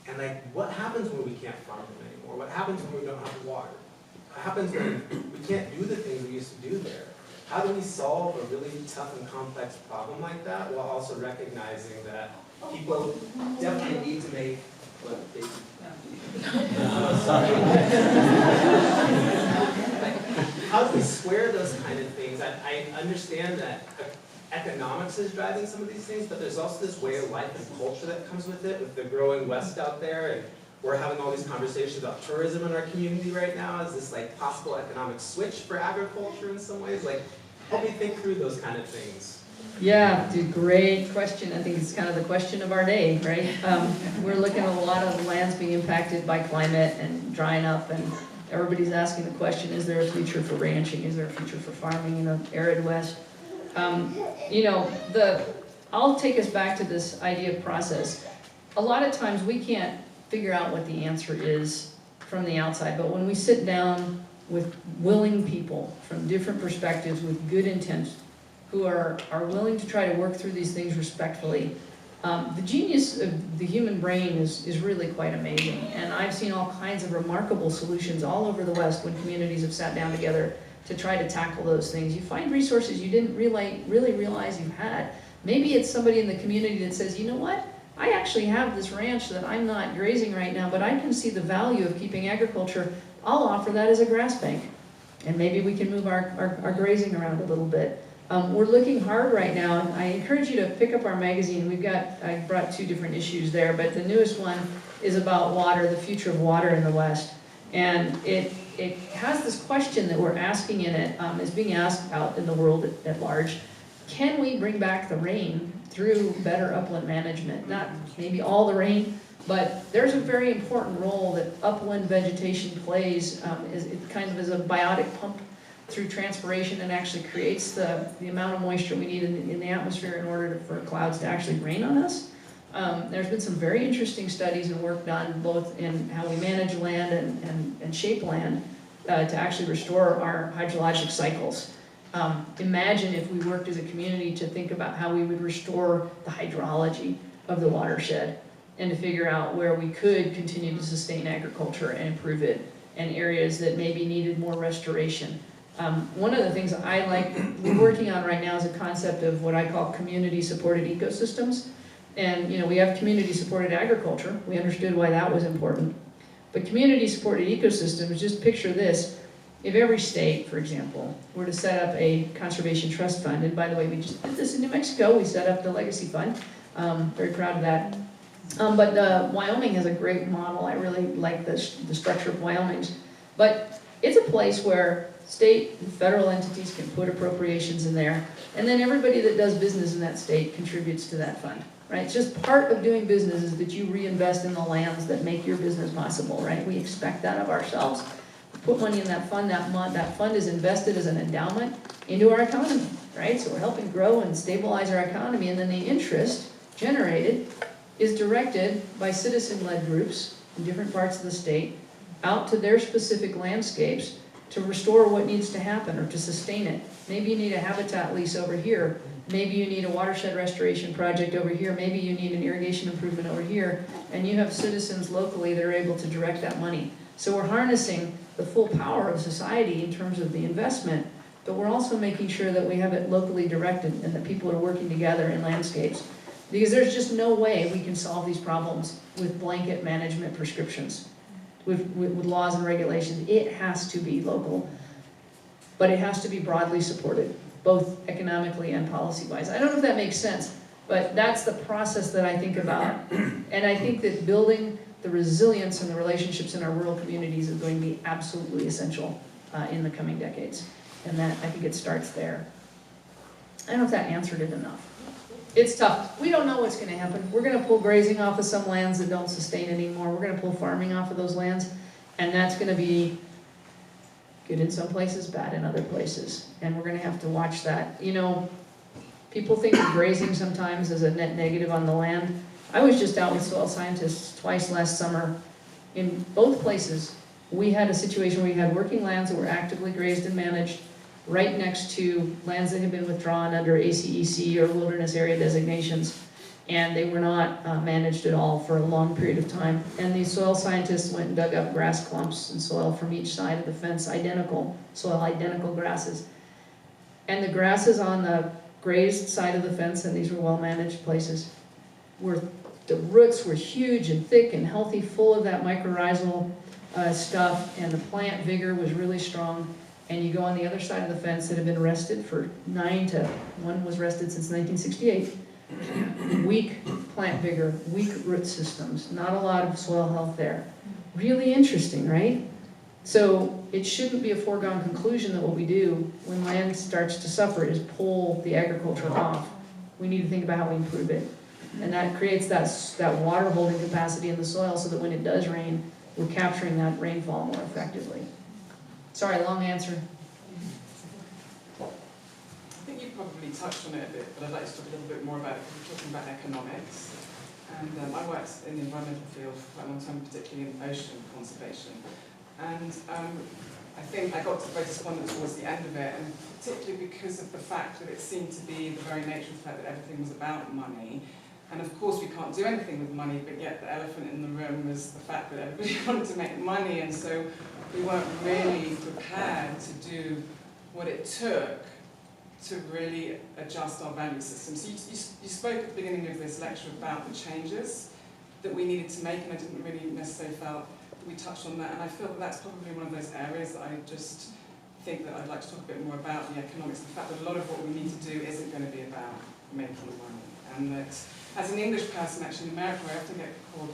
And what happens when we can't farm them anymore? What happens when we don't have water? What happens when we can't do the things we used to do there? How do we solve a really tough and complex problem like that while also recognizing that people definitely need to make How do we square those kind of things? I understand that economics is driving some of these things, but there's also this way of life and culture that comes with it, with the growing West out there, and we're having all these conversations about tourism in our community right now. Is this possible economic switch for agriculture in some ways? Help me think through those kind of things. Yeah, dude, great question. I think it's kind of the question of our day, right? We're looking at a lot of lands being impacted by climate and drying up, and everybody's asking the question, is there a future for ranching? Is there a future for farming in the arid West? I'll take us back to this idea of process. A lot of times we can't figure out what the answer is from the outside, but when we sit down with willing people from different perspectives with good intent, who are willing to try to work through these things respectfully, the genius of the human brain is really quite amazing. And I've seen all kinds of remarkable solutions all over the West when communities have sat down together to try to tackle those things. You find resources you didn't really realize you had. Maybe it's somebody in the community that says, you know what? I actually have this ranch that I'm not grazing right now, but I can see the value of keeping agriculture. I'll offer that as a grass bank. And maybe we can move our grazing around a little bit. We're looking hard right now, and I encourage you to pick up our magazine. I brought 2 different issues there, but the newest one is about water, the future of water in the West. And it has this question that we're asking in it, is being asked out in the world at large. Can we bring back the rain through better upland management? Not maybe all the rain, but there's a very important role that upland vegetation plays. It kind of is a biotic pump through transpiration and actually creates the amount of moisture we need in the atmosphere in order for clouds to actually rain on us. There's been some very interesting studies and work done both in how we manage land and shape land to actually restore our hydrologic cycles. Imagine if we worked as a community to think about how we would restore the hydrology of the watershed and to figure out where we could continue to sustain agriculture and improve it, and areas that maybe needed more restoration. One of the things I like, we're working on right now is a concept of what I call community-supported ecosystems. And we have community-supported agriculture. We understood why that was important. But community-supported ecosystems, just picture this. if every state, for example, were to set up a conservation trust fund, and by the way, we just did this in New Mexico, we set up the legacy fund, very proud of that. But Wyoming has a great model. I really like the structure of Wyoming's. But it's a place where state and federal entities can put appropriations in there, and then everybody that does business in that state contributes to that fund, right? It's just part of doing business is that you reinvest in the lands that make your business possible, right? We expect that of ourselves. We put money in that fund, that fund is invested as an endowment into our economy, right? So we're helping grow and stabilize our economy, and then the interest generated is directed by citizen-led groups in different parts of the state out to their specific landscapes to restore what needs to happen or to sustain it. Maybe you need a habitat lease over here. Maybe you need a watershed restoration project over here. Maybe you need an irrigation improvement over here. And you have citizens locally that are able to direct that money. So we're harnessing the full power of society in terms of the investment, but we're also making sure that we have it locally directed and that people are working together in landscapes. Because there's just no way we can solve these problems with blanket management prescriptions, with laws and regulations. It has to be local, but it has to be broadly supported, both economically and policy-wise. I don't know if that makes sense, but that's the process that I think about. And I think that building the resilience and the relationships in our rural communities is going to be absolutely essential in the coming decades. And that, I think it starts there. I don't know if that answered it enough. It's tough. We don't know what's going to happen. We're going to pull grazing off of some lands that don't sustain anymore. We're going to pull farming off of those lands, and that's going to be good in some places, bad in other places. And we're going to have to watch that. You know, people think of grazing sometimes as a net negative on the land. I was just out with soil scientists twice last summer. In both places, we had a situation where we had working lands that were actively grazed and managed, right next to lands that had been withdrawn under ACEC or wilderness area designations, and they were not managed at all for a long period of time. And these soil scientists went and dug up grass clumps and soil from each side of the fence, identical grasses. And the grasses on the grazed side of the fence, and these were well-managed places, the roots were huge and thick and healthy, full of that mycorrhizal stuff, and the plant vigor was really strong. And you go on the other side of the fence that had been rested for one was rested since 1968. Weak plant vigor, weak root systems, not a lot of soil health there. Really interesting, right? So it shouldn't be a foregone conclusion that what we do when land starts to suffer is pull the agriculture off. We need to think about how we improve it. And that creates that water holding capacity in the soil so that when it does rain, we're capturing that rainfall more effectively. Sorry, long answer. I think you probably touched on it a bit, but I'd like to talk a little bit more about it because we're talking about economics. And I worked in the environmental field for quite a long time, particularly in ocean conservation. And I think I got very despondent towards the end of it, and particularly because of the fact that it seemed to be the very nature of the fact that everything was about money. And of course we can't do anything with money, but yet the elephant in the room was the fact that everybody wanted to make money, and so we weren't really prepared to do what it took to really adjust our value system. So you spoke at the beginning of this lecture about the changes that we needed to make, and I didn't really necessarily felt that we touched on that, and I feel that that's probably one of those areas that I just think that I'd like to talk a bit more about, the economics, the fact that a lot of what we need to do isn't going to be about making money, and that as an English person, actually in America, I often get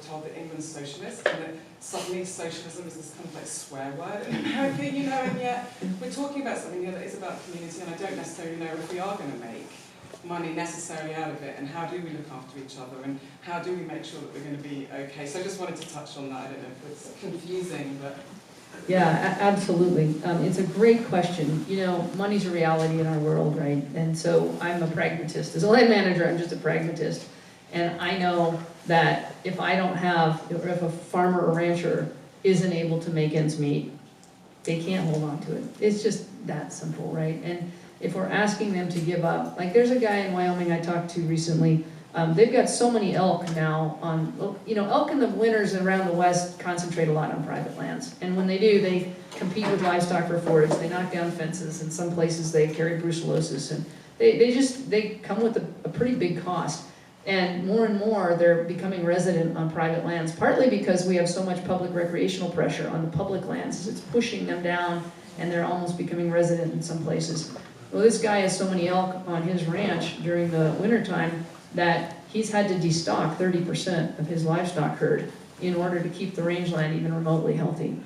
told that England's socialist, and that suddenly socialism is this kind of like swear word in America, you know, and yet we're talking about something here that is about community, and I don't necessarily know if we are going to make money necessarily out of it, and how do we look after each other, and how do we make sure that we're going to be okay. So I just wanted to touch on that. I don't know if it's confusing, but... Yeah, absolutely. It's a great question. You know, money's a reality in our world, right? And so I'm a pragmatist. As a land manager, I'm just a pragmatist. And I know that if I don't have, or if a farmer or rancher isn't able to make ends meet, they can't hold on to it. It's just that simple, right? And if we're asking them to give up, like there's a guy in Wyoming I talked to recently, they've got so many elk now on, you know, elk in the winters around the West concentrate a lot on private lands. And when they do, they compete with livestock for forage, they knock down fences, in some places they carry brucellosis, and they come with a pretty big cost. And more, they're becoming resident on private lands, partly because we have so much public recreational pressure on the public lands. It's pushing them down, and they're almost becoming resident in some places. Well, this guy has so many elk on his ranch during the wintertime that he's had to destock 30% of his livestock herd in order to keep the rangeland even remotely healthy.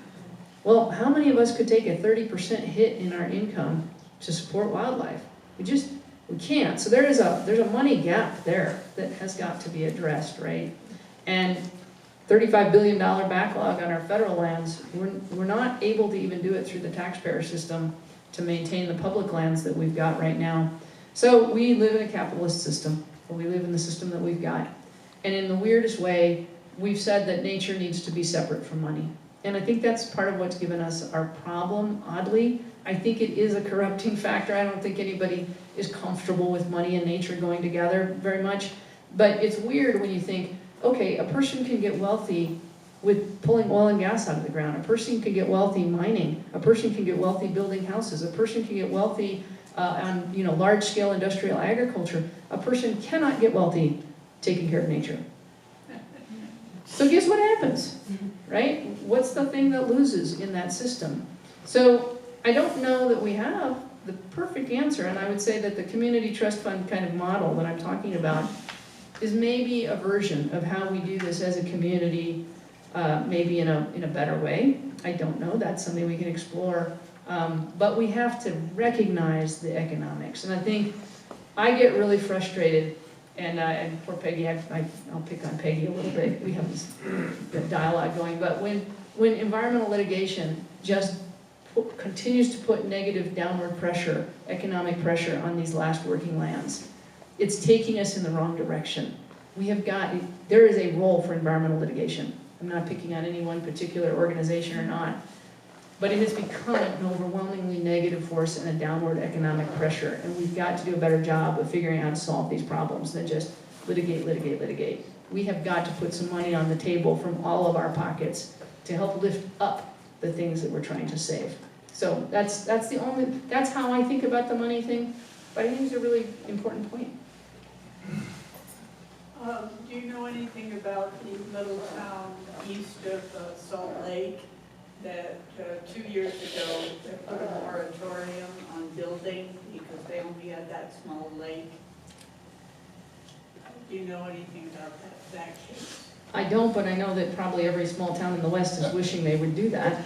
Well, how many of us could take a 30% hit in our income to support wildlife? We can't. So there's a money gap there that has got to be addressed, right? And $35 billion backlog on our federal lands, we're not able to even do it through the taxpayer system to maintain the public lands that we've got right now. So we live in a capitalist system, or we live in the system that we've got. And in the weirdest way, we've said that nature needs to be separate from money. And I think that's part of what's given us our problem, oddly. I think it is a corrupting factor. I don't think anybody is comfortable with money and nature going together very much. But it's weird when you think, okay, a person can get wealthy with pulling oil and gas out of the ground. A person can get wealthy mining. A person can get wealthy building houses. A person can get wealthy on large-scale industrial agriculture. A person cannot get wealthy taking care of nature. So guess what happens, right? What's the thing that loses in that system? So I don't know that we have the perfect answer, and I would say that the community trust fund kind of model that I'm talking about is maybe a version of how we do this as a community, maybe in a better way. I don't know, that's something we can explore. But we have to recognize the economics. And I think I get really frustrated, and poor Peggy, I'll pick on Peggy a little bit. We have this dialogue going, but when environmental litigation just continues to put negative downward pressure, economic pressure on these last working lands, it's taking us in the wrong direction. There is a role for environmental litigation. I'm not picking on any one particular organization or not, but it has become an overwhelmingly negative force and a downward economic pressure, and we've got to do a better job of figuring out how to solve these problems than just litigate. We have got to put some money on the table from all of our pockets to help lift up the things that we're trying to save. So that's how I think about the money thing, but I think it's a really important point. Do you know anything about the little town east of Salt Lake that 2 years ago they put a moratorium on building because they only had that small lake? Do you know anything about that case? I don't, but I know that probably every small town in the West is wishing they would do that.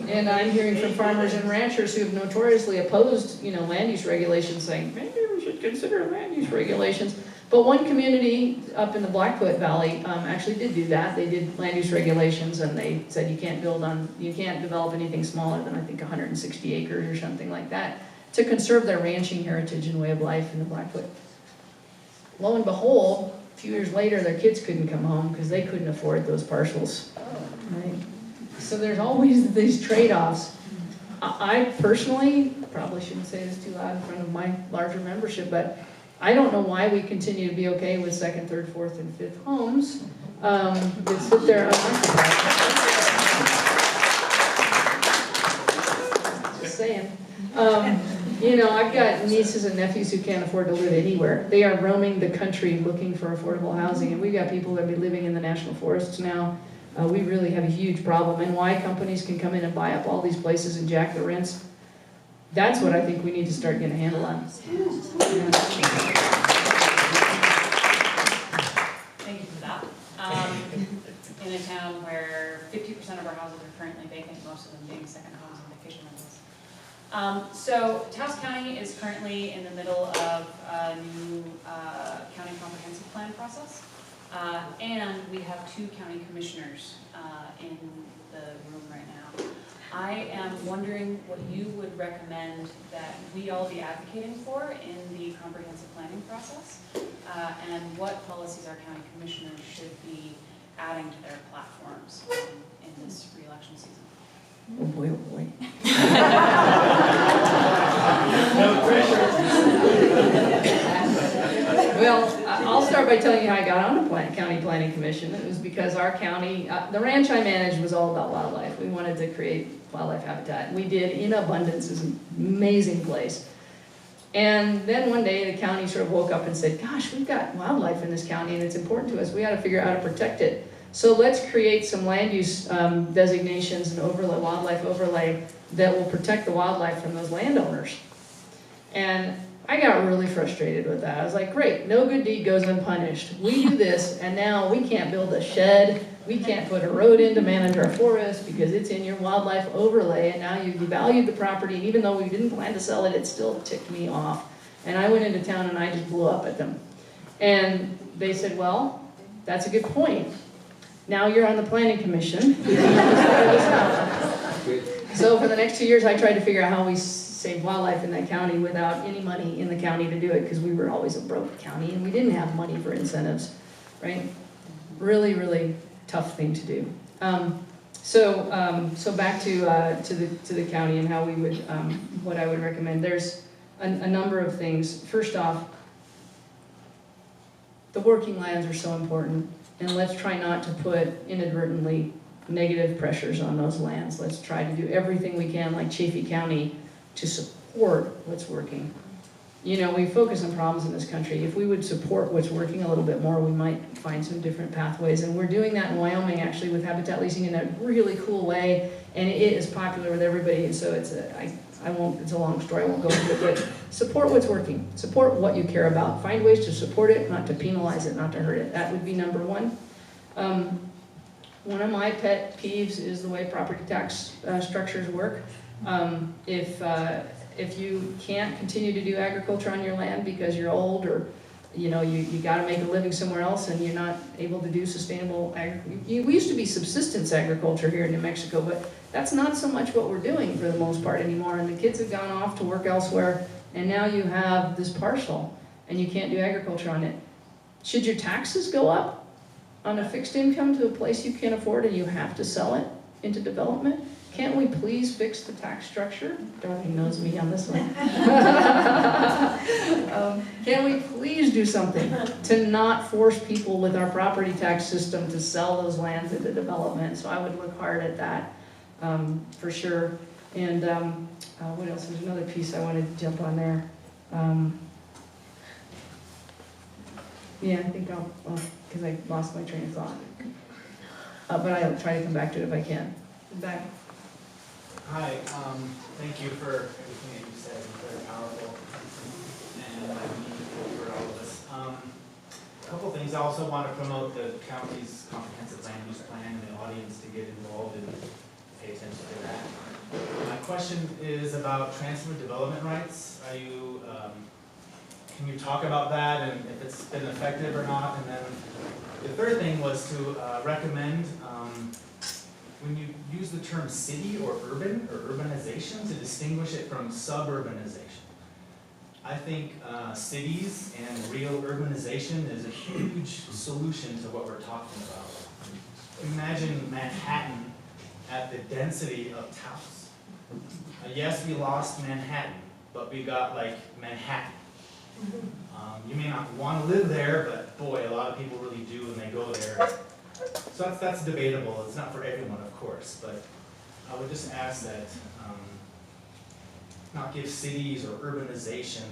And I'm hearing from farmers and ranchers who have notoriously opposed, land use regulations, saying, maybe we should consider land use regulations. But one community up in the Blackfoot Valley actually did do that. They did land use regulations, and they said you can't develop anything smaller than, I think, 160 acres or something like that, to conserve their ranching heritage and way of life in the Blackfoot. Lo and behold, a few years later, their kids couldn't come home because they couldn't afford those parcels. Right? So there's always these trade-offs. I personally, probably shouldn't say this too loud in front of my larger membership, but I don't know why we continue to be okay with second, third, fourth, and fifth homes that sit there unoccupied. Just saying. I've got nieces and nephews who can't afford to live anywhere. They are roaming the country looking for affordable housing, and we've got people that be living in the national forests now. We really have a huge problem, and why companies can come in and buy up all these places and jack the rents. That's what I think we need to start getting a handle on. Thank you for that. In a town where 50% of our houses are currently vacant, most of them being second homes and vacation rentals. So Taos County is currently in the middle of a new county comprehensive plan process. And we have 2 county commissioners in the room right now. I am wondering what you would recommend that we all be advocating for in the comprehensive planning process, and what policies our county commissioners should be adding to their platforms in this re-election season. Oh boy, oh boy. No pressure. Well, I'll start by telling you how I got on the county planning commission. It was because our county, the ranch I managed was all about wildlife. We wanted to create wildlife habitat. We did in abundance. It's an amazing place. And then one day, the county sort of woke up and said, gosh, we've got wildlife in this county and it's important to us, we gotta figure out how to protect it. So let's create some land use designations and overlay, wildlife overlay that will protect the wildlife from those landowners. And I got really frustrated with that. I was like, great, no good deed goes unpunished. We do this, and now we can't build a shed, we can't put a road in to manage our forest because it's in your wildlife overlay, and now you've devalued the property, and even though we didn't plan to sell it, it still ticked me off. And I went into town and I just blew up at them. And they said, well, that's a good point. Now you're on the planning commission. So for the next 2 years, I tried to figure out how we save wildlife in that county without any money in the county to do it, because we were always a broke county and we didn't have money for incentives, right? Really, really tough thing to do. So back to the county and how we would, what I would recommend. There's a number of things. First off, the working lands are so important, and let's try not to put inadvertently negative pressures on those lands. Let's try to do everything we can, like Chaffee County, to support what's working. You know, we focus on problems in this country. If we would support what's working a little bit more, we might find some different pathways. And we're doing that in Wyoming, actually, with habitat leasing in a really cool way, and it is popular with everybody. And so it's a long story, I won't go into it, but support what's working. Support what you care about. Find ways to support it, not to penalize it, not to hurt it. That would be number one. One of my pet peeves is the way property tax structures work. If you can't continue to do agriculture on your land because you're old, or you know you got to make a living somewhere else and you're not able to do sustainable agriculture. We used to be subsistence agriculture here in New Mexico, but that's not so much what we're doing for the most part anymore. And the kids have gone off to work elsewhere, and now you have this parcel and you can't do agriculture on it. Should your taxes go up on a fixed income to a place you can't afford and you have to sell it into development? Can't we please fix the tax structure? Dorothy knows me on this one. Can we please do something to not force people with our property tax system to sell those lands into development? So I would look hard at that for sure. And what else? There's another piece I wanted to jump on there. Yeah, I think I'll because I lost my train of thought. But I'll try to come back to it if I can. Back. Hi, thank you for everything that you said, very powerful and meaningful for all of us. A couple things, I also want to promote the county's comprehensive land use plan and the audience to get involved and pay attention to that. My question is about transfer of development rights. Are you, can you talk about that and if it's been effective or not? And then the third thing was to recommend when you use the term city or urban or urbanization to distinguish it from suburbanization. I think cities and real urbanization is a huge solution to what we're talking about. Imagine Manhattan at the density of Taos. Yes, we lost Manhattan, but we got like Manhattan. You may not want to live there, but boy, a lot of people really do when they go there. So that's debatable. It's not for everyone, of course, but I would just ask that not give cities or urbanization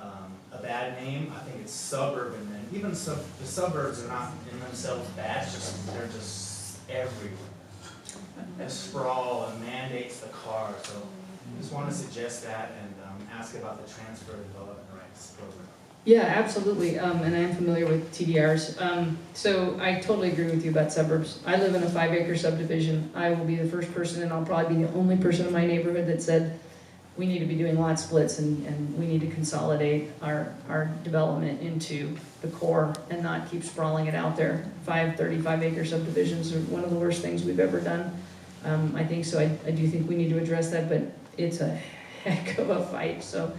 a bad name. I think it's suburban, and even the suburbs are not in themselves bad. They're just everywhere. The sprawl and mandates the car. So I just want to suggest that and ask about the transfer of development rights program. Yeah, absolutely, and I am familiar with TDRs. So I totally agree with you about suburbs. I live in a 5-acre subdivision. I will be the first person, and I'll probably be the only person in my neighborhood that said we need to be doing lot splits and we need to consolidate our development into the core and not keep sprawling it out there. 35-acre subdivisions are one of the worst things we've ever done. I think so. I do think we need to address that, but it's a heck of a fight. So.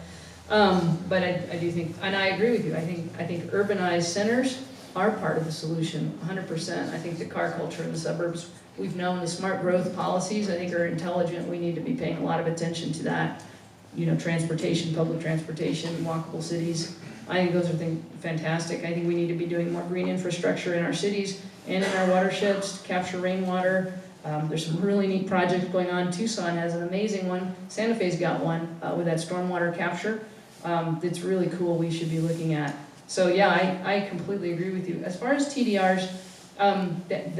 But I do think, and I agree with you, I think urbanized centers are part of the solution, 100%. I think the car culture in the suburbs, we've known the smart growth policies, I think are intelligent. We need to be paying a lot of attention to that. You know, transportation, public transportation, walkable cities. I think those are fantastic. I think we need to be doing more green infrastructure in our cities and in our watersheds to capture rainwater. There's some really neat projects going on. Tucson has an amazing one. Santa Fe's got one with that stormwater capture. that's really cool we should be looking at. So yeah, I completely agree with you. As far as TDRs,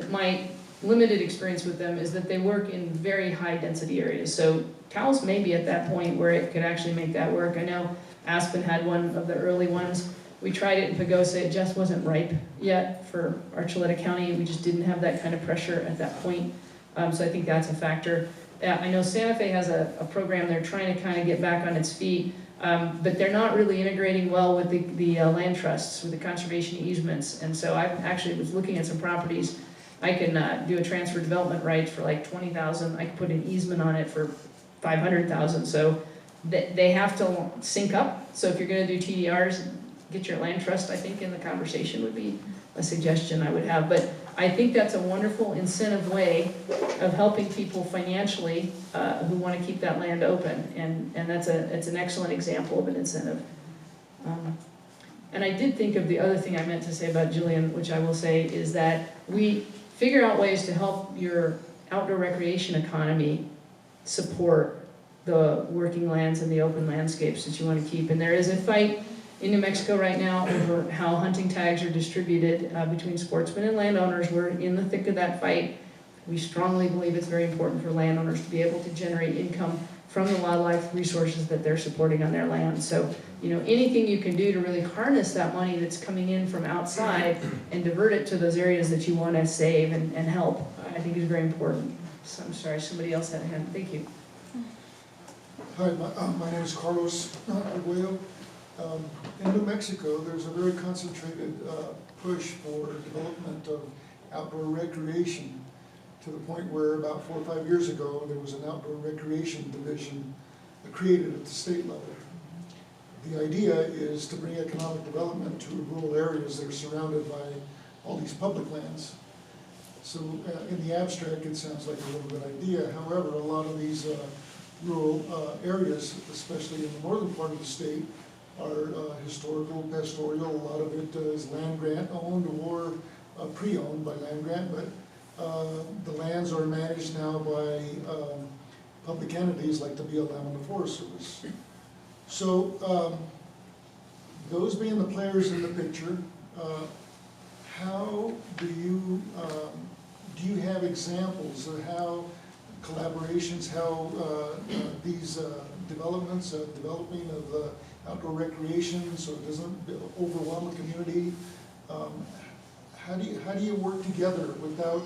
my limited experience with them is that they work in very high density areas. So Taos may be at that point where it could actually make that work. I know Aspen had one of the early ones. We tried it in Pagosa, it just wasn't ripe yet for Archuleta County. We just didn't have that kind of pressure at that point. So I think that's a factor. I know Santa Fe has a program they're trying to kind of get back on its feet, but they're not really integrating well with the land trusts, with the conservation easements. And so I actually was looking at some properties. I can do a transfer development rights for like 20,000. I could put an easement on it for 500,000. So they have to sync up. So if you're going to do TDRs, get your land trust, I think, in the conversation would be a suggestion I would have. But I think that's a wonderful incentive way of helping people financially who want to keep that land open. And it's an excellent example of an incentive. And I did think of the other thing I meant to say about Jillian, which I will say, is that we figure out ways to help your outdoor recreation economy support the working lands and the open landscapes that you want to keep. And there is a fight in New Mexico right now over how hunting tags are distributed between sportsmen and landowners. We're in the thick of that fight. We strongly believe it's very important for landowners to be able to generate income from the wildlife resources that they're supporting on their land. So, anything you can do to really harness that money that's coming in from outside and divert it to those areas that you want to save and help, I think is very important. So I'm sorry, somebody else had a hand. Thank you. Hi, my name is Carlos Arguello. In New Mexico, there's a very concentrated push for development of outdoor recreation, to the point where about 4 or 5 years ago, there was an outdoor recreation division created at the state level. The idea is to bring economic development to rural areas that are surrounded by all these public lands. So in the abstract, it sounds like a really good idea. However, a lot of these rural areas, especially in the northern part of the state, are historical, pastoral. A lot of it is land grant owned or pre-owned by land grant, but the lands are managed now by public entities like the BLM and the Forest Service. So those being the players in the picture, how do you have examples of how collaborations, how these developments, developing of the outdoor recreation so it doesn't overwhelm the community? How do you work together without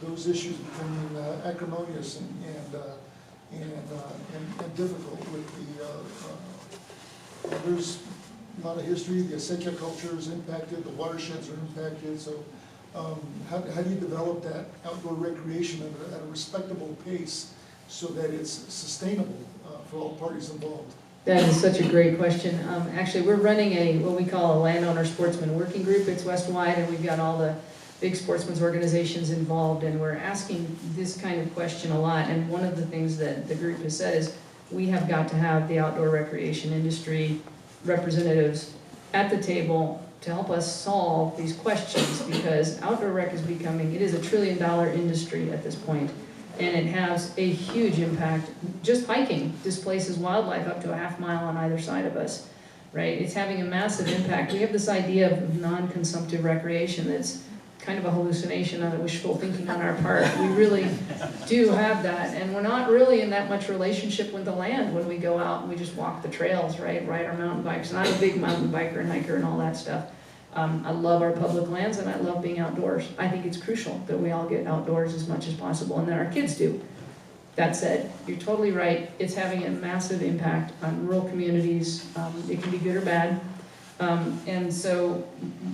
those issues becoming acrimonious and difficult with the there's a lot of history. The Acequia culture is impacted, the watersheds are impacted. So how do you develop that outdoor recreation at a respectable pace so that it's sustainable for all parties involved? That is such a great question. Actually, we're running what we call a landowner sportsman working group. It's West-wide, and we've got all the big sportsmen's organizations involved, and we're asking this kind of question a lot. And one of the things that the group has said is we have got to have the outdoor recreation industry representatives at the table to help us solve these questions, because outdoor rec is becoming, it is $1 trillion industry at this point. And it has a huge impact. Just hiking displaces wildlife up to a half mile on either side of us, right? It's having a massive impact. We have this idea of non-consumptive recreation that's kind of a hallucination on wishful thinking on our part. We really do have that, and we're not really in that much relationship with the land when we go out and we just walk the trails, right? Ride our mountain bikes. And I'm a big mountain biker and hiker and all that stuff. I love our public lands and I love being outdoors. I think it's crucial that we all get outdoors as much as possible and that our kids do. That said, you're totally right. It's having a massive impact on rural communities. It can be good or bad. And so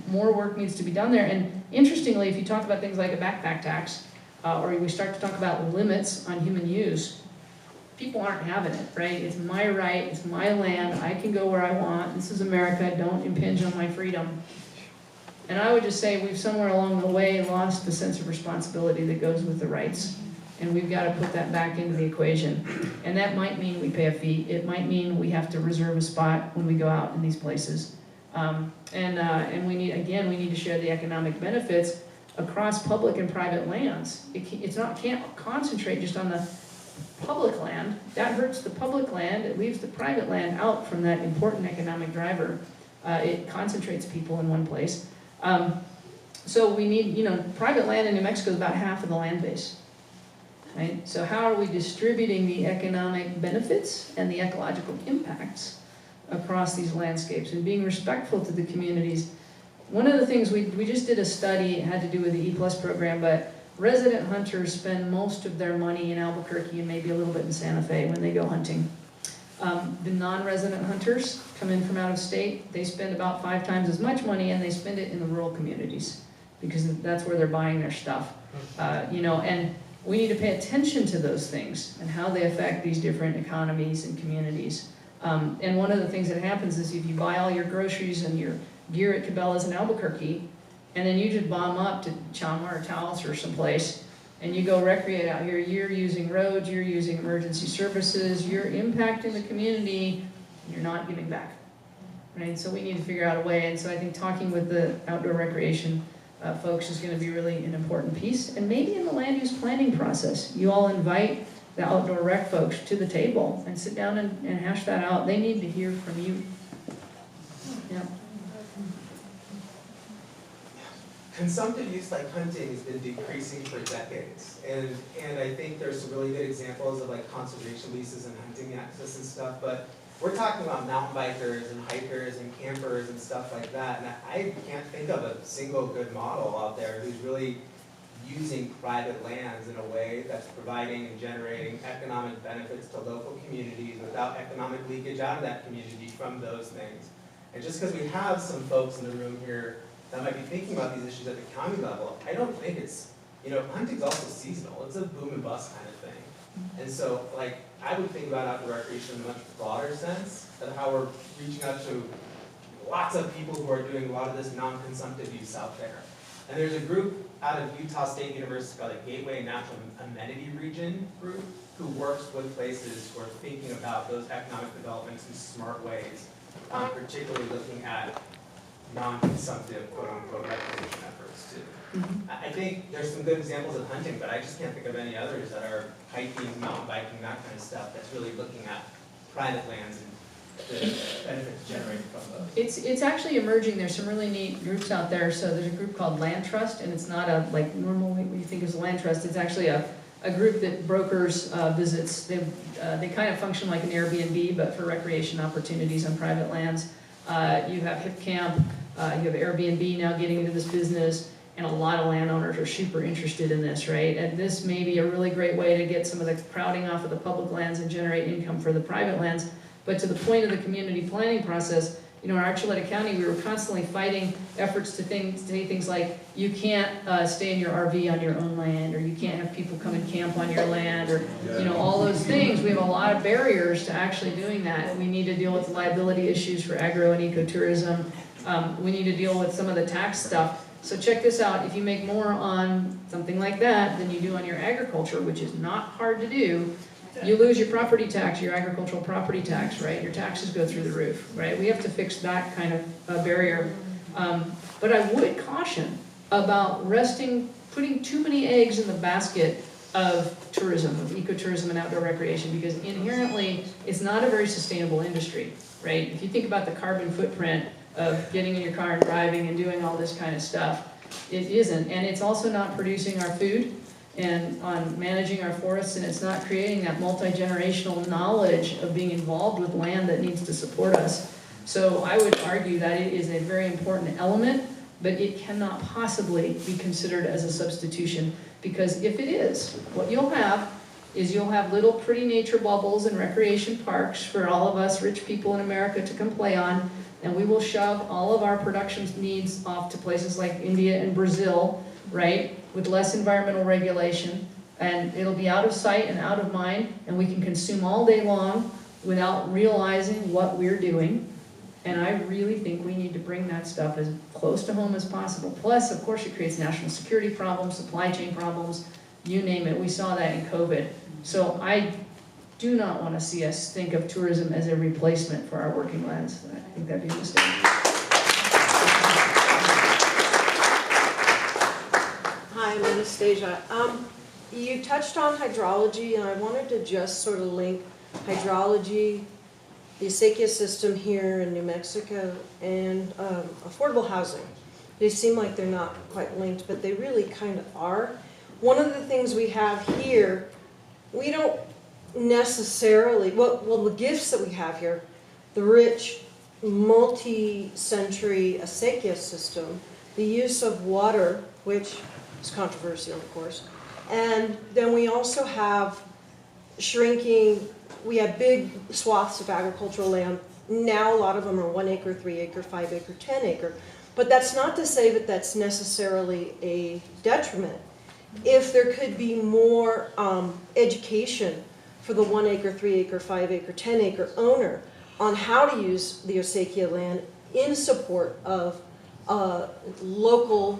more work needs to be done there. And interestingly, if you talk about things like a backpack tax, or we start to talk about limits on human use, people aren't having it, right? It's my right, it's my land, I can go where I want, this is America, don't impinge on my freedom. And I would just say we've somewhere along the way lost the sense of responsibility that goes with the rights. And we've got to put that back into the equation. And that might mean we pay a fee. It might mean we have to reserve a spot when we go out in these places. And we need to share the economic benefits across public and private lands. Can't concentrate just on the public land, that hurts the public land, it leaves the private land out from that important economic driver. It concentrates people in one place. So we need, private land in New Mexico is about half of the land base, right? So how are we distributing the economic benefits and the ecological impacts across these landscapes and being respectful to the communities? One of the things, we just did a study, it had to do with the E+ program, but resident hunters spend most of their money in Albuquerque and maybe a little bit in Santa Fe when they go hunting. The non-resident hunters come in from out of state, they spend about 5 times as much money and they spend it in the rural communities because that's where they're buying their stuff. And we need to pay attention to those things and how they affect these different economies and communities. And one of the things that happens is if you buy all your groceries and your gear at Cabela's in Albuquerque, and then you just bomb up to Chalma or Taos or someplace, and you go recreate out here, you're using roads, you're using emergency services, you're impacting the community, and you're not giving back, right? So we need to figure out a way, and so I think talking with the outdoor recreation folks is gonna be really an important piece, and maybe in the land use planning process, you all invite the outdoor rec folks to the table and sit down and hash that out. They need to hear from you. Yeah. Consumptive use like hunting has been decreasing for decades. And I think there's some really good examples of like conservation leases and hunting access and stuff, but we're talking about mountain bikers and hikers and campers and stuff like that. And I can't think of a single good model out there who's really using private lands in a way that's providing and generating economic benefits to local communities without economic leakage out of that community from those things. And just because we have some folks in the room here that might be thinking about these issues at the county level, I don't think it's, hunting's also seasonal. It's a boom and bust kind of thing. And so, I would think about outdoor recreation in a much broader sense of how we're reaching out to lots of people who are doing a lot of this non-consumptive use out there. And there's a group out of Utah State University called the Gateway Natural Amenity Region group who works with places who are thinking about those economic developments in smart ways, particularly looking at non-consumptive, quote-unquote, recreation efforts too. I think there's some good examples of hunting, but I just can't think of any others that are hiking, mountain biking, that kind of stuff, that's really looking at private lands and the benefits generated from those. It's actually emerging. There's some really neat groups out there. So there's a group called Land Trust, and it's not a normal what you think is a land trust. It's actually a group that brokers visits. They kind of function like an Airbnb, but for recreation opportunities on private lands. You have Hip Camp, you have Airbnb now getting into this business, and a lot of landowners are super interested in this, right? And this may be a really great way to get some of the crowding off of the public lands and generate income for the private lands. But to the point of the community planning process, in Archuleta County, we were constantly fighting efforts to say things like, you can't stay in your RV on your own land, or you can't have people come and camp on your land, or all those things. We have a lot of barriers to actually doing that. We need to deal with liability issues for agro and ecotourism. We need to deal with some of the tax stuff. So check this out, if you make more on something like that than you do on your agriculture, which is not hard to do, you lose your property tax, your agricultural property tax, right? Your taxes go through the roof, right? We have to fix that kind of barrier. But I would caution about putting too many eggs in the basket of tourism, of ecotourism and outdoor recreation, because inherently it's not a very sustainable industry, right? If you think about the carbon footprint of getting in your car and driving and doing all this kind of stuff, it isn't. And it's also not producing our food and on managing our forests, and it's not creating that multi-generational knowledge of being involved with land that needs to support us. So I would argue that it is a very important element, but it cannot possibly be considered as a substitution, because if it is, what you'll have is you'll have little pretty nature bubbles and recreation parks for all of us rich people in America to come play on, and we will shove all of our production needs off to places like India and Brazil, right, with less environmental regulation, and it'll be out of sight and out of mind, and we can consume all day long without realizing what we're doing. And I really think we need to bring that stuff as close to home as possible. Plus, of course, it creates national security problems, supply chain problems, you name it. We saw that in COVID. So I do not want to see us think of tourism as a replacement for our working lands. I think that'd be a mistake. Hi, I'm Anastasia. You touched on hydrology, and I wanted to just sort of link hydrology, the Acequia system here in New Mexico, and affordable housing. They seem like they're not quite linked, but they really kind of are. One of the things we have here, we don't necessarily, well, the gifts that we have here, the rich multi-century Acequia system, the use of water, which is controversial, of course, and then we also have shrinking, we have big swaths of agricultural land. Now a lot of them are 1 acre, 3 acre, 5 acre, 10 acre. But that's not to say that that's necessarily a detriment. If there could be more education for the 1 acre, 3 acre, 5 acre, 10 acre owner on how to use the Acequia land in support of local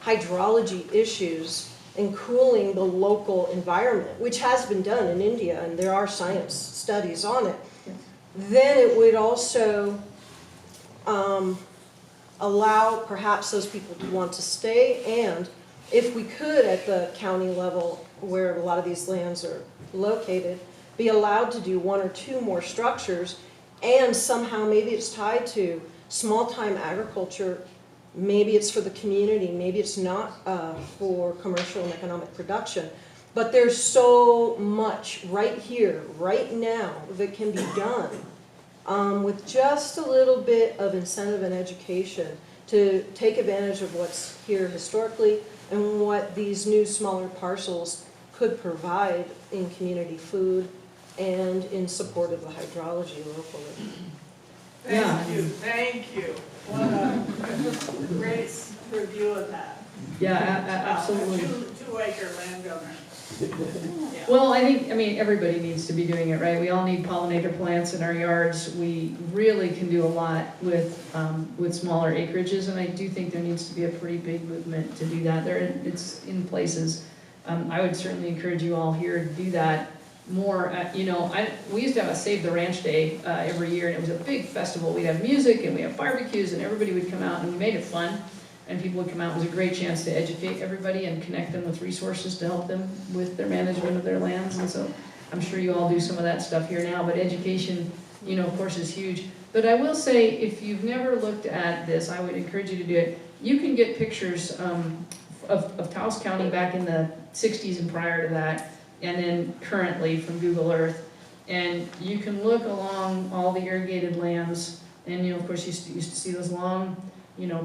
hydrology issues and cooling the local environment, which has been done in India, and there are science studies on it, then it would also allow perhaps those people to want to stay, and if we could at the county level, where a lot of these lands are located, be allowed to do 1 or 2 more structures, and somehow maybe it's tied to small-time agriculture. Maybe it's for the community, maybe it's not for commercial and economic production. But there's so much right here, right now, that can be done with just a little bit of incentive and education to take advantage of what's here historically and what these new smaller parcels could provide in community food and in support of the hydrology locally. Thank you. What a great review of that. Yeah, absolutely. 2 acre landowner. Yeah. Well, I mean, everybody needs to be doing it, right? We all need pollinator plants in our yards. We really can do a lot with smaller acreages, and I do think there needs to be a pretty big movement to do that. It's in places. I would certainly encourage you all here to do that more. We used to have a Save the Ranch Day every year, and it was a big festival. We'd have music, and we have barbecues, and everybody would come out, and we made it fun. And people would come out. It was a great chance to educate everybody and connect them with resources to help them with their management of their lands. And so I'm sure you all do some of that stuff here now, but education, of course, is huge. But I will say, if you've never looked at this, I would encourage you to do it. You can get pictures of Taos County back in the 60s and prior to that, and then currently from Google Earth. And you can look along all the irrigated lands, and of course you used to see those long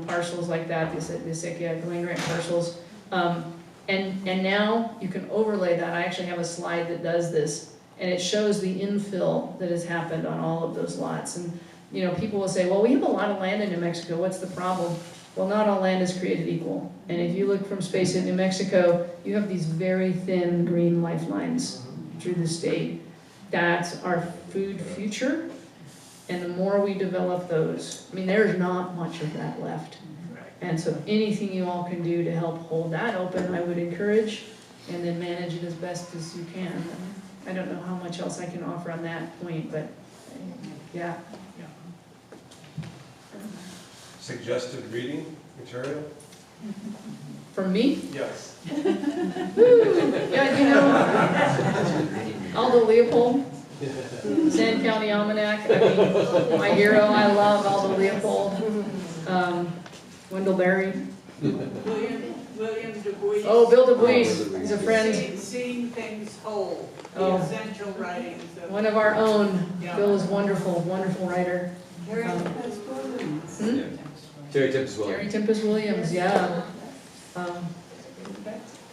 parcels like that, the Acequia land grant parcels. And now you can overlay that. I actually have a slide that does this, and it shows the infill that has happened on all of those lots. And people will say, well, we have a lot of land in New Mexico, what's the problem? Well, not all land is created equal. And if you look from space in New Mexico, you have these very thin green lifelines through the state. That's our food future. And the more we develop those, there's not much of that left. And so anything you all can do to help hold that open, I would encourage, and then manage it as best as you can. I don't know how much else I can offer on that point, but yeah. Suggested reading material? From me? Yes. Yeah, Aldo Leopold. Sand County Almanac, my hero, I love Aldo Leopold. Wendell Berry. William Du Bois. Oh, Bill Du Bois, he's a friend. Seeing Things Whole, the Oh. essential writings of. One of our own. Bill is wonderful, wonderful writer. Terry Tempest Williams. Terry Tempest Williams. Terry Tempest Williams, yeah.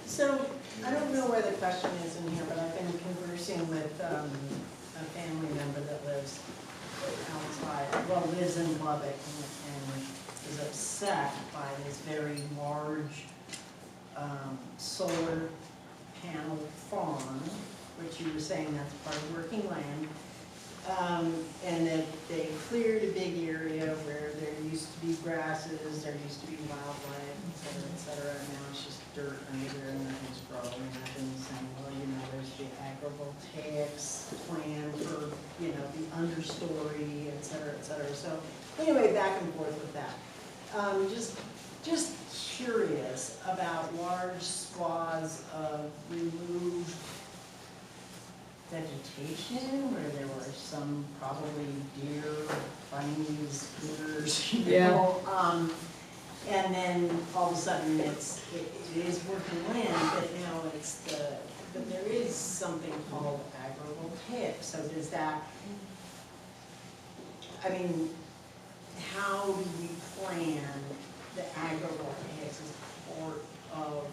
So, I don't know where the question is in here, but I've been conversing with a family member that lives lives in Lubbock and is upset by this very large solar panel farm, which you were saying that's part of working land. And that they cleared a big area where there used to be grasses, there used to be wildlife, et cetera, and now it's just dirt under there and nothing's growing. And I've been saying, well, there's the agrivoltaics plan for, the understory, et cetera, et cetera. So anyway, back and forth with that. Just curious about large swaths of removed vegetation where there were some probably deer, bunnies, cougars, you Yeah. know. And then all of a sudden it is working land, but now but there is something called agrivoltaic. So does that, I mean, how do we plan the agrivoltaics as part of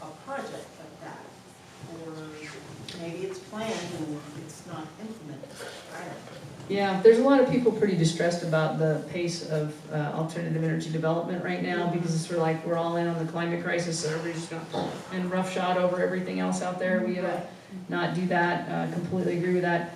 a project like that? Or maybe it's planned and it's not implemented. I don't know. Yeah, there's a lot of people pretty distressed about the pace of alternative energy development right now, because it's sort of like we're all in on the climate crisis, so everybody's just gonna and roughshod over everything else out there. We gotta not do that. Completely agree with that.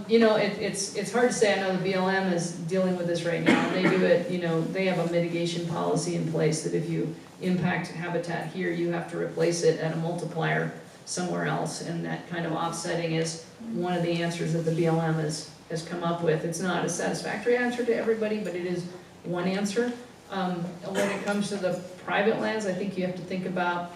You know, it's hard to say. I know the BLM is dealing with this right now. They do it, you know, they have a mitigation policy in place that if you impact habitat here, you have to replace it at a multiplier somewhere else, and that kind of offsetting is one of the answers that the BLM has come up with. It's not a satisfactory answer to everybody, but it is one answer. When it comes to the private lands, I think you have to think about,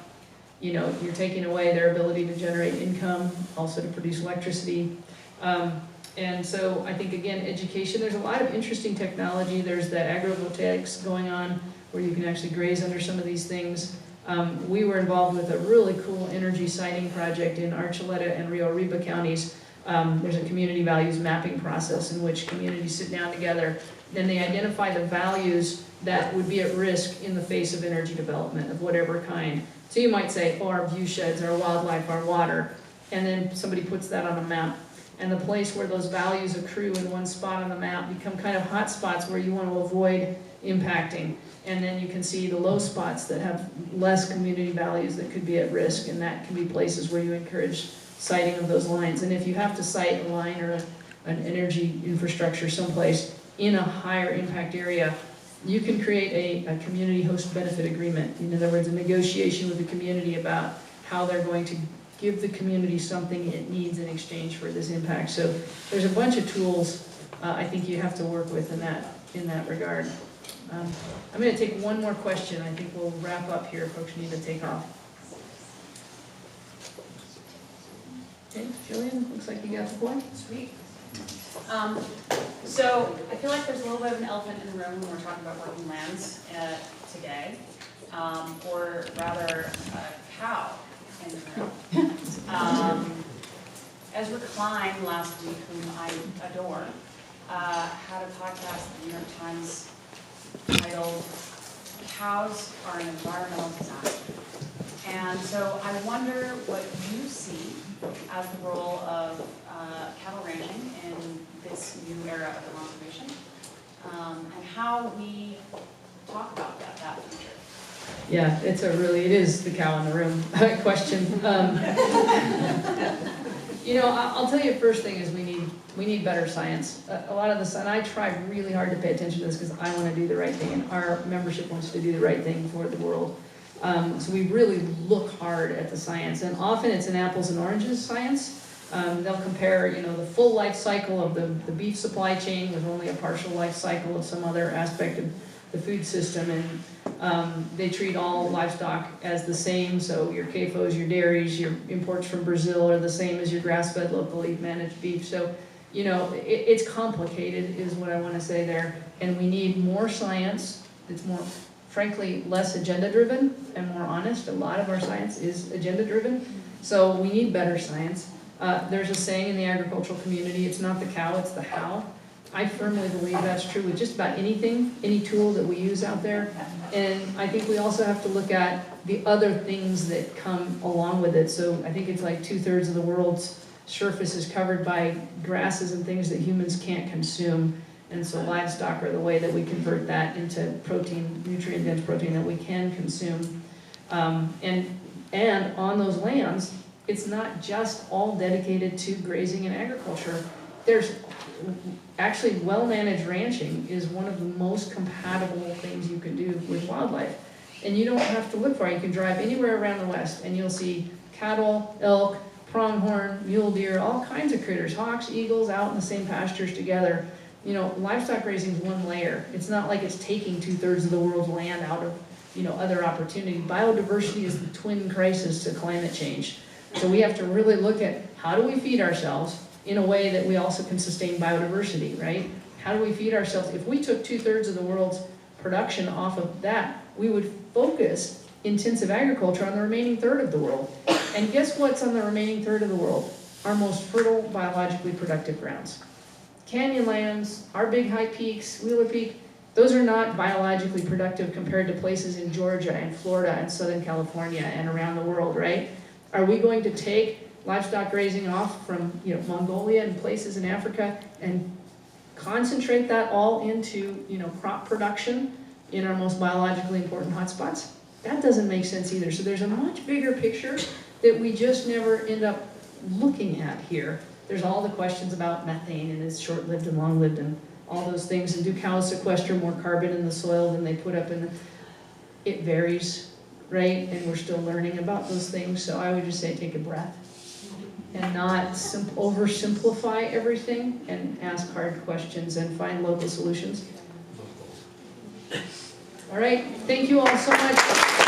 you know, you're taking away their ability to generate income, also to produce electricity. And so I think, again, education, there's a lot of interesting technology. There's the agrivoltaics going on where you can actually graze under some of these things. We were involved with a really cool energy siting project in Archuleta and Rio Arriba counties. There's a community values mapping process in which communities sit down together, then they identify the values that would be at risk in the face of energy development of whatever kind. So you might say, oh, our view sheds, our wildlife, our water, and then somebody puts that on a map. And the place where those values accrue in one spot on the map become kind of hot spots where you want to avoid impacting. And then you can see the low spots that have less community values that could be at risk, and that can be places where you encourage siting of those lines. And if you have to site a line or an energy infrastructure someplace in a higher impact area, you can create a community host benefit agreement. In other words, a negotiation with the community about how they're going to give the community something it needs in exchange for this impact. So there's a bunch of tools I think you have to work with in that regard. I'm going to take one more question. I think we'll wrap up here. Folks need to take off. Okay, Jillian, looks like you got the point. Sweet. So I feel like there's a little bit of an elephant in the room when we're talking about working lands today, or rather a cow in the room. Ezra Klein last week, whom I adore, had a podcast at the New York Times titled "Cows Are an Environmental Disaster." And so I wonder what you see as the role of cattle ranching in this new era of conservation, and how we talk about that future. Yeah, it is the cow in the room question. You know, I'll tell you, first thing is we need better science. A lot of this, and I try really hard to pay attention to this because I want to do the right thing, and our membership wants to do the right thing for the world. So we really look hard at the science, and often it's an apples and oranges science. They'll compare, you know, the full life cycle of the beef supply chain with only a partial life cycle of some other aspect of the food system, and they treat all livestock as the same. So your CAFOs, your dairies, your imports from Brazil are the same as your grass-fed, locally managed beef. So, you know, it's complicated is what I want to say there, and we need more science. It's more, frankly, less agenda-driven and more honest. A lot of our science is agenda-driven, so we need better science. There's a saying in the agricultural community, it's not the cow, it's the how. I firmly believe that's true with just about anything, any tool that we use out there. And I think we also have to look at the other things that come along with it. So I think it's like 2/3 of the world's surface is covered by grasses and things that humans can't consume. And so livestock are the way that we convert that into protein, nutrient-dense protein that we can consume. And on those lands, it's not just all dedicated to grazing and agriculture. There's actually well-managed ranching is one of the most compatible things you can do with wildlife. And you don't have to look far. You can drive anywhere around the West and you'll see cattle, elk, pronghorn, mule deer, all kinds of critters, hawks, eagles out in the same pastures together. You know, livestock raising is one layer. It's not like it's taking 2/3 of the world's land out of other opportunity. Biodiversity is the twin crisis to climate change. So we have to really look at how do we feed ourselves in a way that we also can sustain biodiversity, right? How do we feed ourselves? If we took 2/3 of the world's production off of that, we would focus intensive agriculture on the remaining third of the world. And guess what's on the remaining third of the world? Our most fertile, biologically productive grounds. Canyonlands, our big high peaks, Wheeler Peak, those are not biologically productive compared to places in Georgia and Florida and Southern California and around the world, right? Are we going to take livestock grazing off from Mongolia and places in Africa and concentrate that all into crop production in our most biologically important hotspots? That doesn't make sense either. So there's a much bigger picture that we just never end up looking at here. There's all the questions about methane and is short-lived and long-lived and all those things, and do cows sequester more carbon in the soil than they put up in the... It varies, right? And we're still learning about those things, so I would just say take a breath and not oversimplify everything and ask hard questions and find local solutions. All right, thank you all so much.